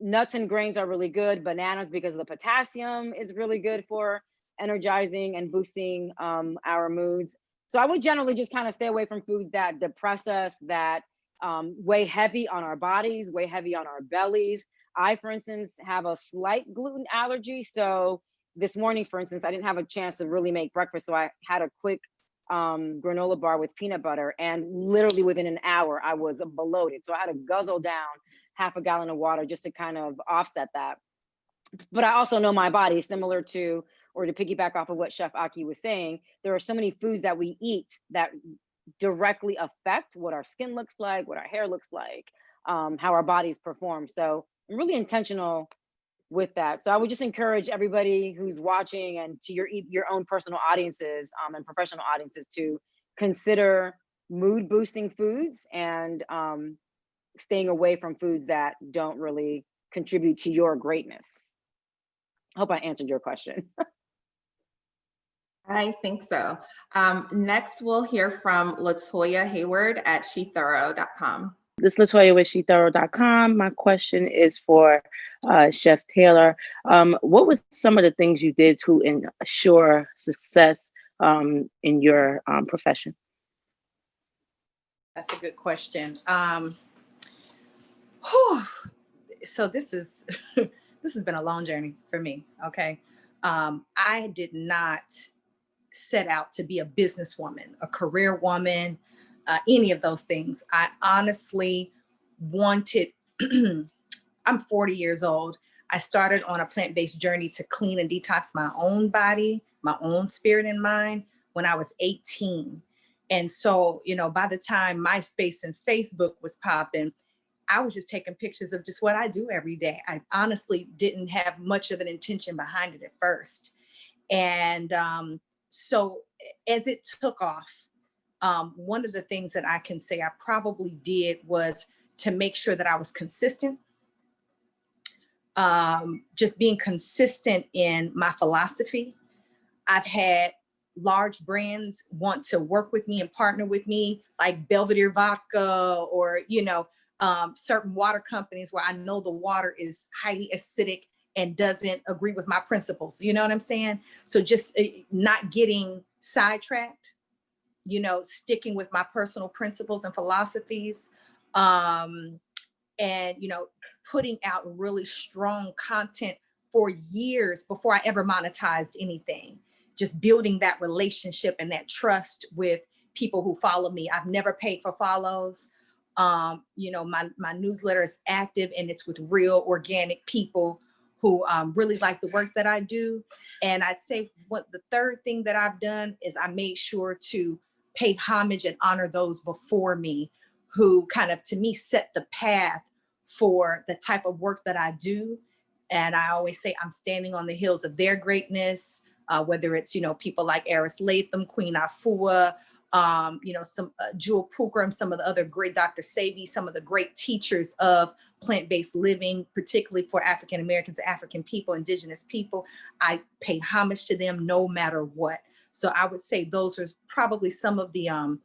Nuts and grains are really good. Bananas, because of the potassium, is really good for energizing and boosting our moods. So I would generally just kind of stay away from foods that depress us, that weigh heavy on our bodies, weigh heavy on our bellies. I, for instance, have a slight gluten allergy. So this morning, for instance, I didn't have a chance to really make breakfast. So I had a quick granola bar with peanut butter, and literally within an hour, I was bloated. So I had to guzzle down half a gallon of water just to kind of offset that. But I also know my body, similar to, or to piggyback off of what Chef Ahki was saying, there are so many foods that we eat that directly affect what our skin looks like, what our hair looks like, how our bodies perform. So I'm really intentional with that. So I would just encourage everybody who's watching and to your own personal audiences and professional audiences to consider mood boosting foods and staying away from foods that don't really contribute to your greatness. I hope I answered your question. I think so. Next, we'll hear from Latoya Hayward at shethorough.com. This is Latoya with shethorough.com. My question is for Chef Taylor. What was some of the things you did to ensure success in your profession? That's a good question. So this is this has been a long journey for me. Okay. I did not set out to be a businesswoman, a career woman, any of those things. I honestly wanted, I'm 40 years old. I started on a plant-based journey to clean and detox my own body, my own spirit and mind when I was 18. And so, you know, by the time MySpace and Facebook was popping, I was just taking pictures of just what I do every day. I honestly didn't have much of an intention behind it at first. And so as it took off, one of the things that I can say I probably did was to make sure that I was consistent. Just being consistent in my philosophy. I've had large brands want to work with me and partner with me, like Belvedere Vodka, or, you know, certain water companies where I know the water is highly acidic and doesn't agree with my principles. You know what I'm saying? So just not getting sidetracked, you know, sticking with my personal principles and philosophies, and, you know, putting out really strong content for years before I ever monetized anything. Just building that relationship and that trust with people who follow me. I've never paid for follows. You know, my newsletter is active and it's with real organic people who really like the work that I do. And I'd say what the third thing that I've done is I made sure to pay homage and honor those before me who kind of, to me, set the path for the type of work that I do. And I always say I'm standing on the heels of their greatness, whether it's, you know, people like Eris Latham, Queen Afua, you know, some Jewel Pookrum, some of the other great Dr. Sabi, some of the great teachers of plant-based living, particularly for African Americans, African people, indigenous people. I pay homage to them no matter what. So I would say those are probably some of the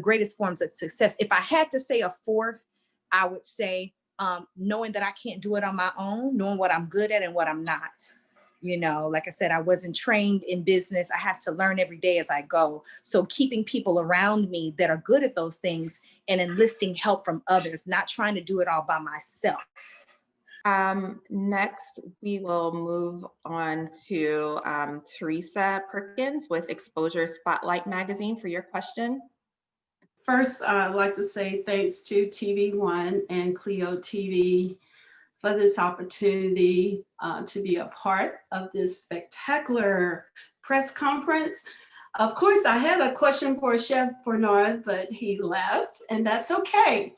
greatest forms of success. If I had to say a fourth, I would say knowing that I can't do it on my own, knowing what I'm good at and what I'm not. You know, like I said, I wasn't trained in business. I have to learn every day as I go. So keeping people around me that are good at those things and enlisting help from others, not trying to do it all by myself. Next, we will move on to Theresa Perkins with Exposure Spotlight Magazine for your question. First, I'd like to say thanks to TV1 and CLEO TV for this opportunity to be a part of this spectacular press conference. Of course, I had a question for Chef Jernard, but he left, and that's okay.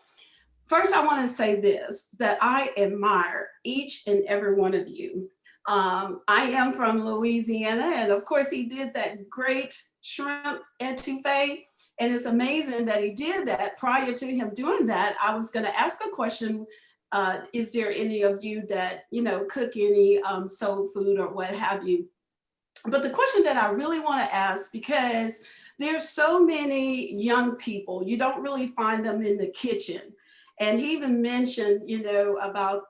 First, I want to say this, that I admire each and every one of you. I am from Louisiana, and of course, he did that great shrimp etouffee, and it's amazing that he did that. Prior to him doing that, I was going to ask a question. Is there any of you that, you know, cook any soul food or what have you? But the question that I really want to ask, because there's so many young people, you don't really find them in the kitchen. And he even mentioned, you know, about,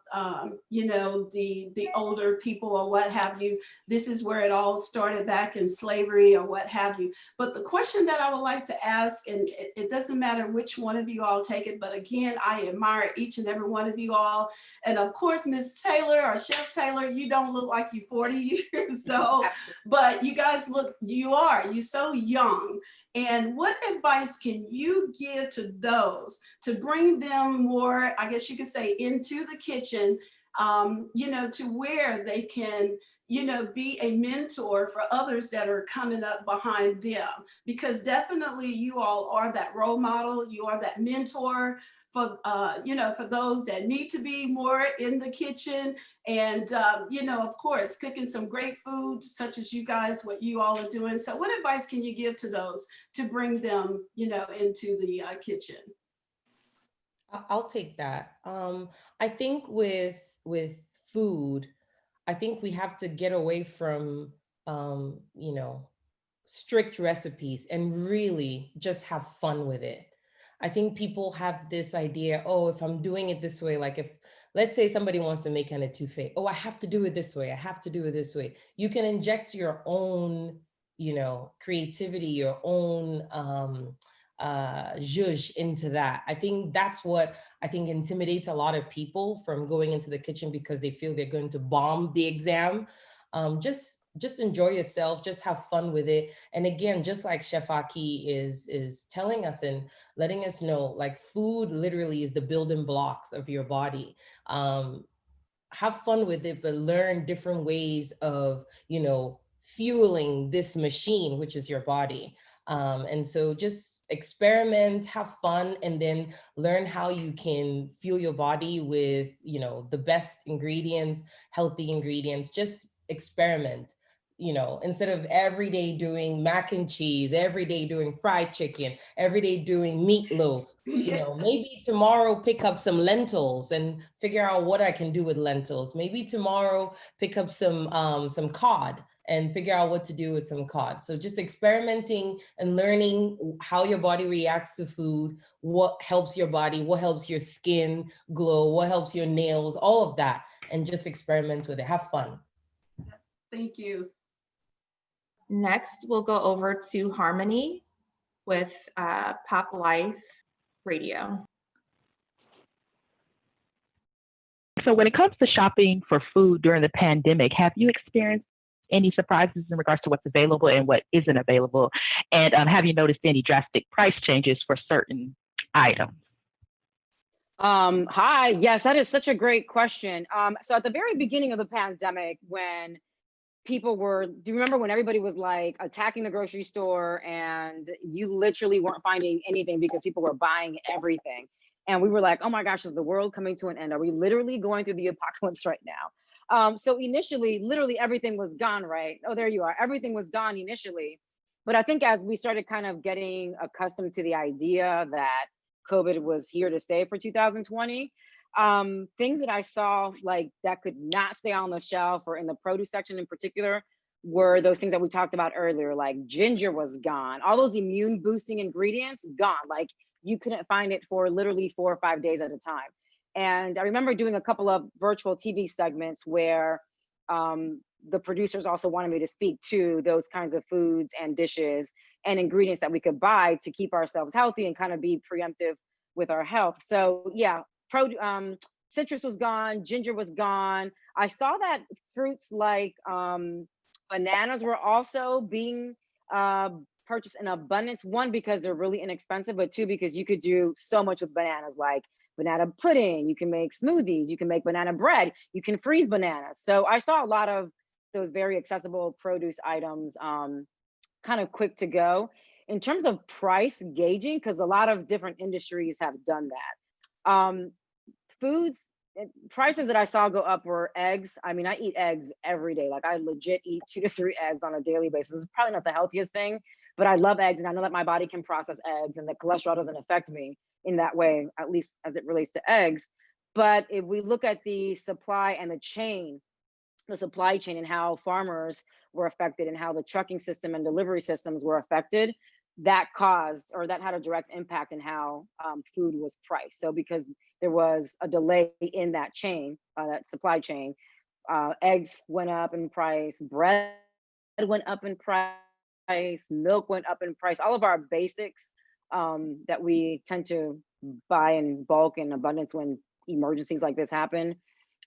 you know, the older people or what have you. This is where it all started back in slavery or what have you. But the question that I would like to ask, and it doesn't matter which one of you all take it, but again, I admire each and every one of you all. And of course, Ms. Taylor or Chef Taylor, you don't look like you're 40 years old, but you guys look, you're so young. And what advice can you give to those to bring them more, I guess you could say, into the kitchen, you know, to where they can, you know, be a mentor for others that are coming up behind them? Because definitely you all are that role model, you are that mentor for, you know, for those that need to be more in the kitchen and, you know, of course, cooking some great food such as you guys, what you all are doing. So what advice can you give to those to bring them, you know, into the kitchen? I'll take that. I think with food, I think we have to get away from, you know, strict recipes and really just have fun with it. I think people have this idea, oh, if I'm doing it this way, like if, let's say somebody wants to make an etouffee, oh, I have to do it this way, I have to do it this way. You can inject your own creativity, your own zhuzh into that. I think that's what I think intimidates a lot of people from going into the kitchen, because they feel they're going to bomb the exam. Just enjoy yourself, just have fun with it. And again, just like Chef Ahki is telling us and letting us know, like, food literally is the building blocks of your body. Have fun with it, but learn different ways of, fueling this machine, which is your body. And so just experiment, have fun, and then learn how you can fuel your body with, the best ingredients, healthy ingredients. Just experiment. Instead of every day doing mac and cheese, every day doing fried chicken, every day doing meatloaf, maybe tomorrow pick up some lentils and figure out what I can do with lentils. Maybe tomorrow pick up some cod and figure out what to do with some cod. So just experimenting and learning how your body reacts to food, what helps your body, what helps your skin glow, what helps your nails, all of that, and just experiment with it. Have fun. Thank you. Next, we'll go over to Harmony with Pop Life Radio. So when it comes to shopping for food during the pandemic, have you experienced any surprises in regards to what's available and what isn't available? And have you noticed any drastic price changes for certain items? Hi, yes, that is such a great question. So at the very beginning of the pandemic, when people were, do you remember when everybody was like attacking the grocery store and you literally weren't finding anything because people were buying everything? And we were like, oh my gosh, is the world coming to an end? Are we literally going through the apocalypse right now? So initially, literally everything was gone, right? Oh, there you are. Everything was gone initially. But I think as we started kind of getting accustomed to the idea that COVID was here to stay for 2020, things that I saw like that could not stay on the shelf or in the produce section in particular were those things that we talked about earlier, like ginger was gone. All those immune boosting ingredients, gone. Like you couldn't find it for literally 4 or 5 days at a time. And I remember doing a couple of virtual TV segments where the producers also wanted me to speak to those kinds of foods and dishes and ingredients that we could buy to keep ourselves healthy and kind of be preemptive with our health. So yeah, citrus was gone, ginger was gone. I saw that fruits like bananas were also being purchased in abundance. One, because they're really inexpensive, but two, because you could do so much with bananas, like banana pudding, you can make smoothies, you can make banana bread, you can freeze bananas. So I saw a lot of those very accessible produce items kind of quick to go. In terms of price gauging, because a lot of different industries have done that. Foods, prices that I saw go up were eggs. I mean, I eat eggs every day. Like I legit eat 2 to 3 eggs on a daily basis. It's probably not the healthiest thing, but I love eggs and I know that my body can process eggs and the cholesterol doesn't affect me in that way, at least as it relates to eggs. But if we look at the supply and the supply chain and how farmers were affected and how the trucking system and delivery systems were affected, that caused, or that had a direct impact in how food was priced. So because there was a delay in that chain, that supply chain, eggs went up in price, bread went up in price, milk went up in price, all of our basics that we tend to buy in bulk and abundance when emergencies like this happen.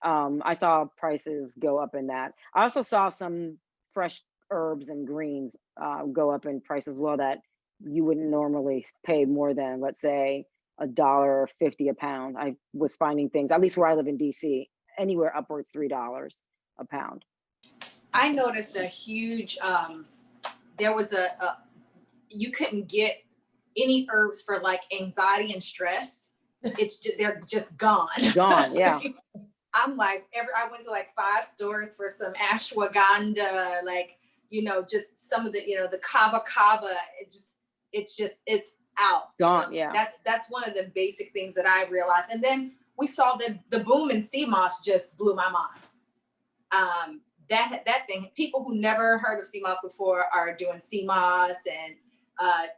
I saw prices go up in that. I also saw some fresh herbs and greens go up in price as well that you wouldn't normally pay more than, let's say, $1.50 a pound. I was finding things, at least where I live in DC, anywhere upwards $3 a pound. I noticed a huge, there was you couldn't get any herbs for like anxiety and stress. They're just gone. Gone, yeah. I'm like, I went to like 5 stores for some ashwagandha, like, just some of the, the kava. It's out. Gone, yeah. That's one of the basic things that I realized. And then we saw the boom in sea moss just blew my mind. That thing, people who never heard of sea moss before are doing sea moss and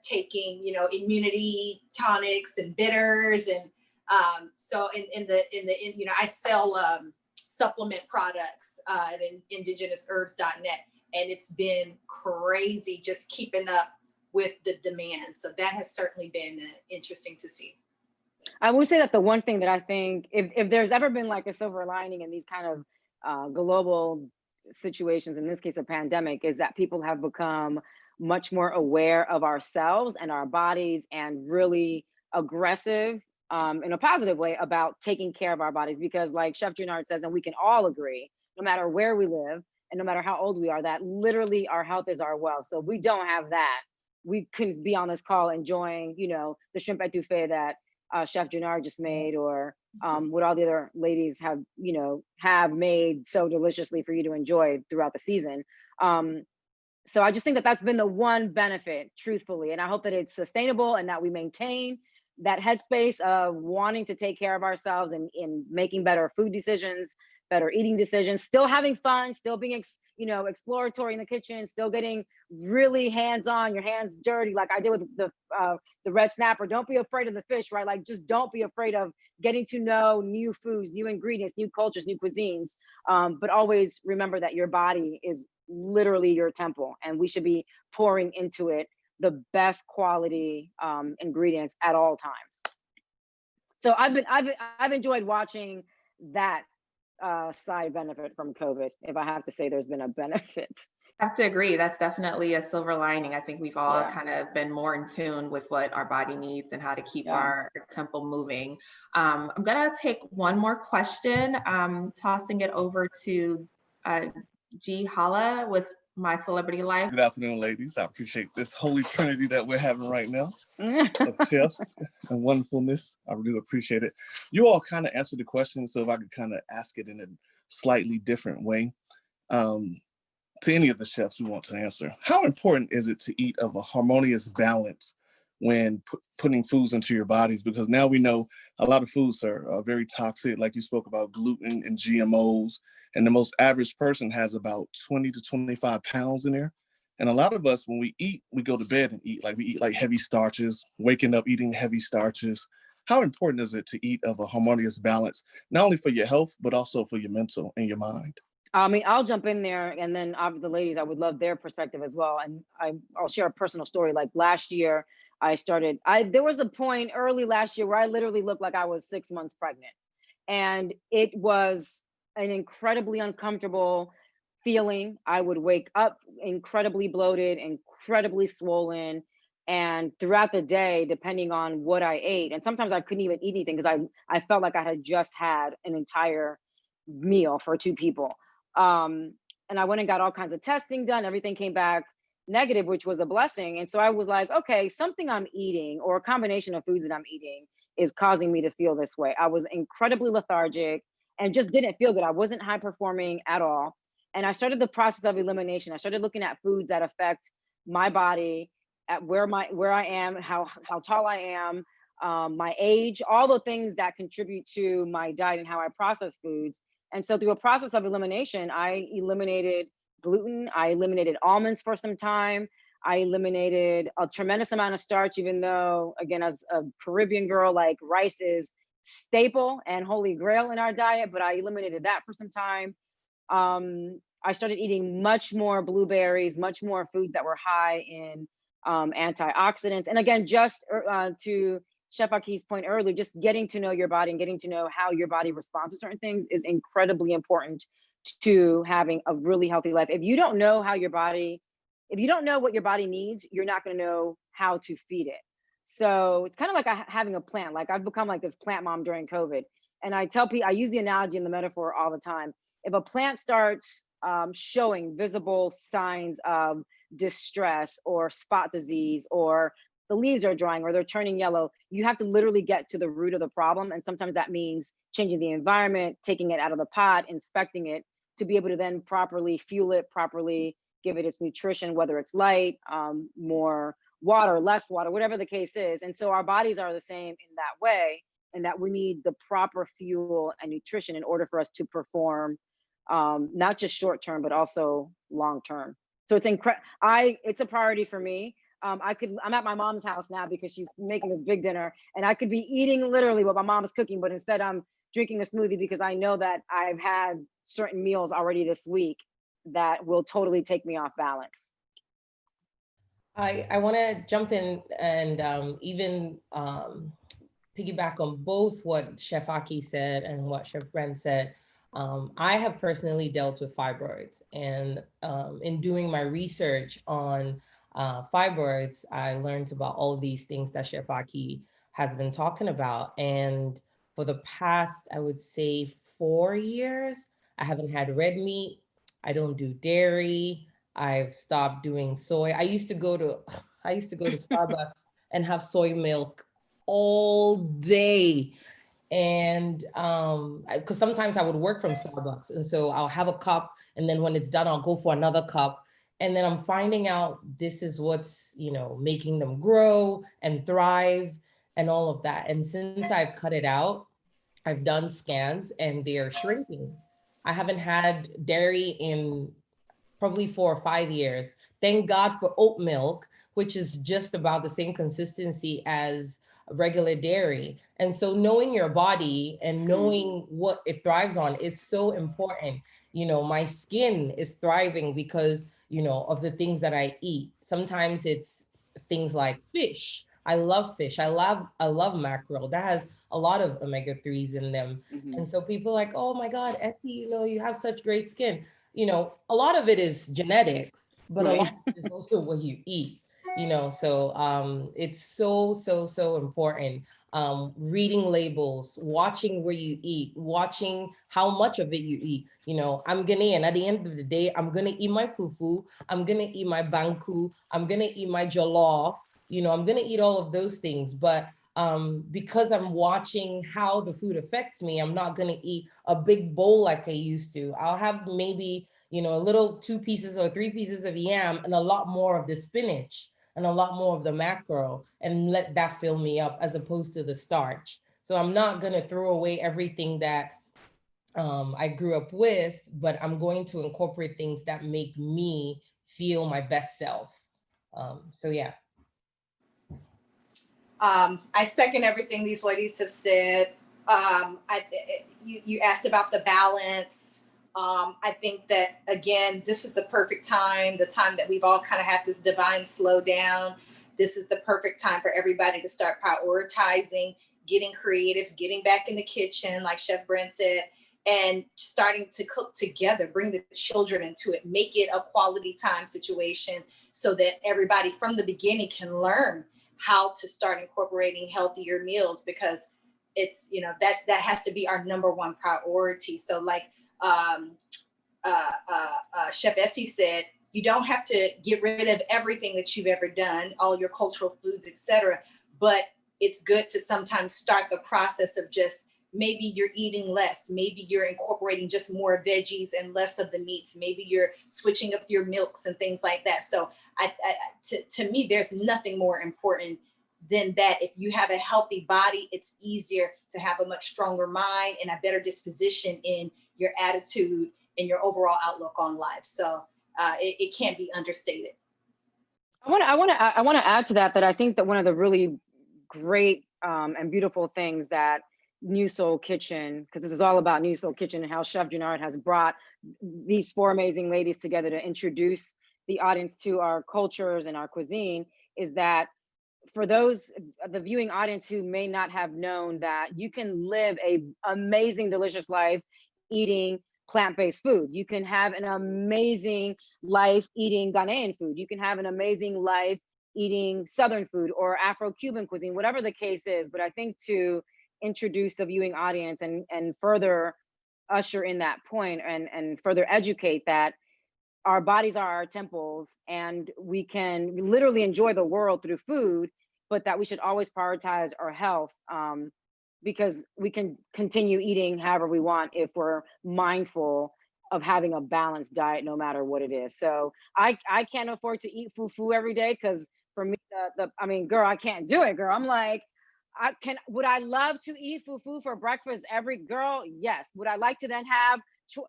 taking, immunity tonics and bitters. And so I sell supplement products at indigenousherbs.net. and it's been crazy just keeping up with the demand. So that has certainly been interesting to see. I would say that the one thing that I think, if there's ever been like a silver lining in these kind of global situations, in this case a pandemic, is that people have become much more aware of ourselves and our bodies, and really aggressive in a positive way about taking care of our bodies. Because like Chef Jernard says, and we can all agree, no matter where we live and no matter how old we are, that literally our health is our wealth. So if we don't have that, we couldn't be on this call enjoying, you know, the shrimp etouffee that Chef Jernard just made, or what all the other ladies have, you know, have made so deliciously for you to enjoy throughout the season. So I just think that that's been the one benefit, truthfully, and I hope that it's sustainable and that we maintain that headspace of wanting to take care of ourselves and in making better food decisions, better eating decisions, still having fun, still being, you know, exploratory in the kitchen, still getting really hands-on, your hands dirty, like I did with the red snapper. Don't be afraid of the fish, right? Like, just don't be afraid of getting to know new foods, new ingredients, new cultures, new cuisines. But always remember that your body is literally your temple, and we should be pouring into it the best quality ingredients at all times. So I've enjoyed watching that side benefit from COVID, if I have to say there's been a benefit. I have to agree. That's definitely a silver lining. I think we've all kind of been more in tune with what our body needs and how to keep our temple moving. I'm gonna take one more question, tossing it over to G. Hala with My Celebrity Life. Good afternoon, ladies. I appreciate this holy trinity that we're having right now of chefs and wonderfulness. I really appreciate it. You all kind of answered the question, so if I could kind of ask it in a slightly different way. To any of the chefs who want to answer, how important is it to eat of a harmonious balance when putting foods into your bodies? Because now we know a lot of foods are very toxic, like you spoke about gluten and GMOs, and the most average person has about 20 to 25 pounds in there. And a lot of us, when we eat, we go to bed and eat, like we eat like heavy starches, waking up eating heavy starches. How important is it to eat of a harmonious balance, not only for your health, but also for your mental and your mind? I mean, I'll jump in there, and then the ladies, I would love their perspective as well. And I'll share a personal story. Like last year, there was a point early last year where I literally looked like I was 6 months pregnant. And it was an incredibly uncomfortable feeling. I would wake up incredibly bloated, incredibly swollen. And throughout the day, depending on what I ate, and sometimes I couldn't even eat anything because I felt like I had just had an entire meal for 2 people. And I went and got all kinds of testing done. Everything came back negative, which was a blessing. And so I was like, okay, something I'm eating or a combination of foods that I'm eating is causing me to feel this way. I was incredibly lethargic and just didn't feel good. I wasn't high performing at all. And I started the process of elimination. I started looking at foods that affect my body, at where I am, how tall I am, my age, all the things that contribute to my diet and how I process foods. And so through a process of elimination, I eliminated gluten. I eliminated almonds for some time. I eliminated a tremendous amount of starch, even though, again, as a Caribbean girl, like rice is staple and holy grail in our diet, but I eliminated that for some time. I started eating much more blueberries, much more foods that were high in antioxidants. And again, just to Chef Ahki's point earlier, just getting to know your body and getting to know how your body responds to certain things is incredibly important to having a really healthy life. If you don't know what your body needs, you're not going to know how to feed it. So it's kind of like having a plant. Like I've become like this plant mom during COVID. And I tell people, I use the analogy and the metaphor all the time. If a plant starts showing visible signs of distress or spot disease, or the leaves are drying or they're turning yellow, you have to literally get to the root of the problem. And sometimes that means changing the environment, taking it out of the pot, inspecting it to be able to then properly fuel it, properly give it its nutrition, whether it's light, more water, less water, whatever the case is. And so our bodies are the same in that way, and that we need the proper fuel and nutrition in order for us to perform, not just short term, but also long term. So it's it's a priority for me. I'm at my mom's house now because she's making this big dinner, and I could be eating literally what my mom is cooking, but instead I'm drinking a smoothie because I know that I've had certain meals already this week that will totally take me off balance? I want to jump in and even piggyback on both what Chef Ahki said and what Chef Bren said. I have personally dealt with fibroids, and in doing my research on fibroids, I learned about all these things that Chef Ahki has been talking about. And for the past, I would say 4 years, I haven't had red meat. I don't do dairy. I've stopped doing soy. I used to go to Starbucks and have soy milk all day. And because sometimes I would work from Starbucks, and so I'll have a cup, and then when it's done, I'll go for another cup. And then I'm finding out this is what's, making them grow and thrive and all of that. And since I've cut it out, I've done scans and they're shrinking. I haven't had dairy in probably 4 or 5 years. Thank God for oat milk, which is just about the same consistency as regular dairy. And so knowing your body and knowing what it thrives on is so important. My skin is thriving because, of the things that I eat. Sometimes it's things like fish. I love fish. I love mackerel. That has a lot of omega-3s in them. And so people are like, oh my God, Essie, you have such great skin. A lot of it is genetics, but a lot of it is also what you eat. So it's so important. Reading labels, watching where you eat, watching how much of it you eat. I'm Ghanaian. At the end of the day, I'm gonna eat my fufu. I'm gonna eat my banku. I'm gonna eat my jollof. I'm gonna eat all of those things. But because I'm watching how the food affects me, I'm not gonna eat a big bowl like I used to. I'll have maybe a little 2 pieces or 3 pieces of yam and a lot more of the spinach and a lot more of the mackerel, and let that fill me up as opposed to the starch. So I'm not gonna throw away everything that I grew up with, but I'm going to incorporate things that make me feel my best self. So yeah. I second everything these ladies have said. You asked about the balance. I think that, again, this is the perfect time, the time that we've all kind of had this divine slowdown. This is the perfect time for everybody to start prioritizing, getting creative, getting back in the kitchen, like Chef Bren said, and starting to cook together, bring the children into it, make it a quality time situation so that everybody from the beginning can learn how to start incorporating healthier meals, because it's, that has to be our number one priority. So like Chef Essie said, you don't have to get rid of everything that you've ever done, all your cultural foods, etc. But it's good to sometimes start the process of just, maybe you're eating less, maybe you're incorporating just more veggies and less of the meats, maybe you're switching up your milks and things like that. So to me, there's nothing more important than that. If you have a healthy body, it's easier to have a much stronger mind and a better disposition in your attitude and your overall outlook on life. So it can't be understated. I want to add to that I think that one of the really great and beautiful things that New Soul Kitchen, because this is all about New Soul Kitchen and how Chef Jernard has brought these 4 amazing ladies together to introduce the audience to our cultures and our cuisine, is that for those, the viewing audience who may not have known that you can live a amazing, delicious life eating plant-based food. You can have an amazing life eating Ghanaian food. You can have an amazing life eating Southern food or Afro-Cuban cuisine, whatever the case is. But I think to introduce the viewing audience and further usher in that point and further educate that our bodies are our temples and we can literally enjoy the world through food, but that we should always prioritize our health, because we can continue eating however we want if we're mindful of having a balanced diet no matter what it is. So I can't afford to eat fufu every day, because for me, I mean, girl, I can't do it, girl. I'm like, would I love to eat fufu for breakfast every girl? Yes. Would I like to then have,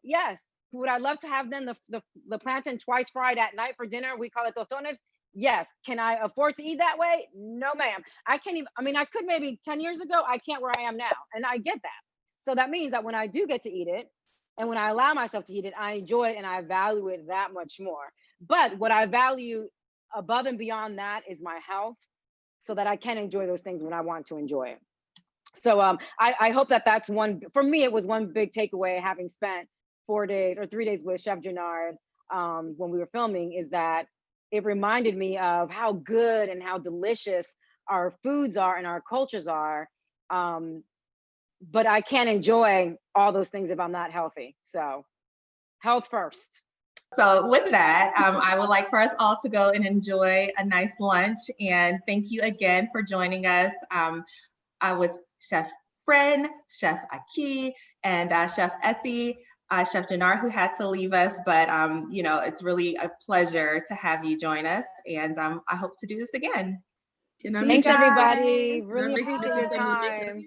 yes. Would I love to have then the plantain twice fried at night for dinner? We call it tostones. Yes. Can I afford to eat that way? No, ma'am. I can't even, I mean, I could maybe 10 years ago, I can't where I am now. And I get that. So that means that when I do get to eat it, And when I allow myself to eat it, I enjoy it and I value it that much more. But what I value above and beyond that is my health, so that I can enjoy those things when I want to enjoy it. So I hope that that's one, for me, it was one big takeaway, having spent 4 days or 3 days with Chef Jernard when we were filming, is that it reminded me of how good and how delicious our foods are and our cultures are. But I can't enjoy all those things if I'm not healthy. So health first. So with that, I would like for us all to go and enjoy a nice lunch. And thank you again for joining us with Chef Bren, Chef Ahki, and Chef Essie, Chef Jernard, who had to leave us. But it's really a pleasure to have you join us. And I hope to do this again. Thanks, everybody. Really appreciate your time.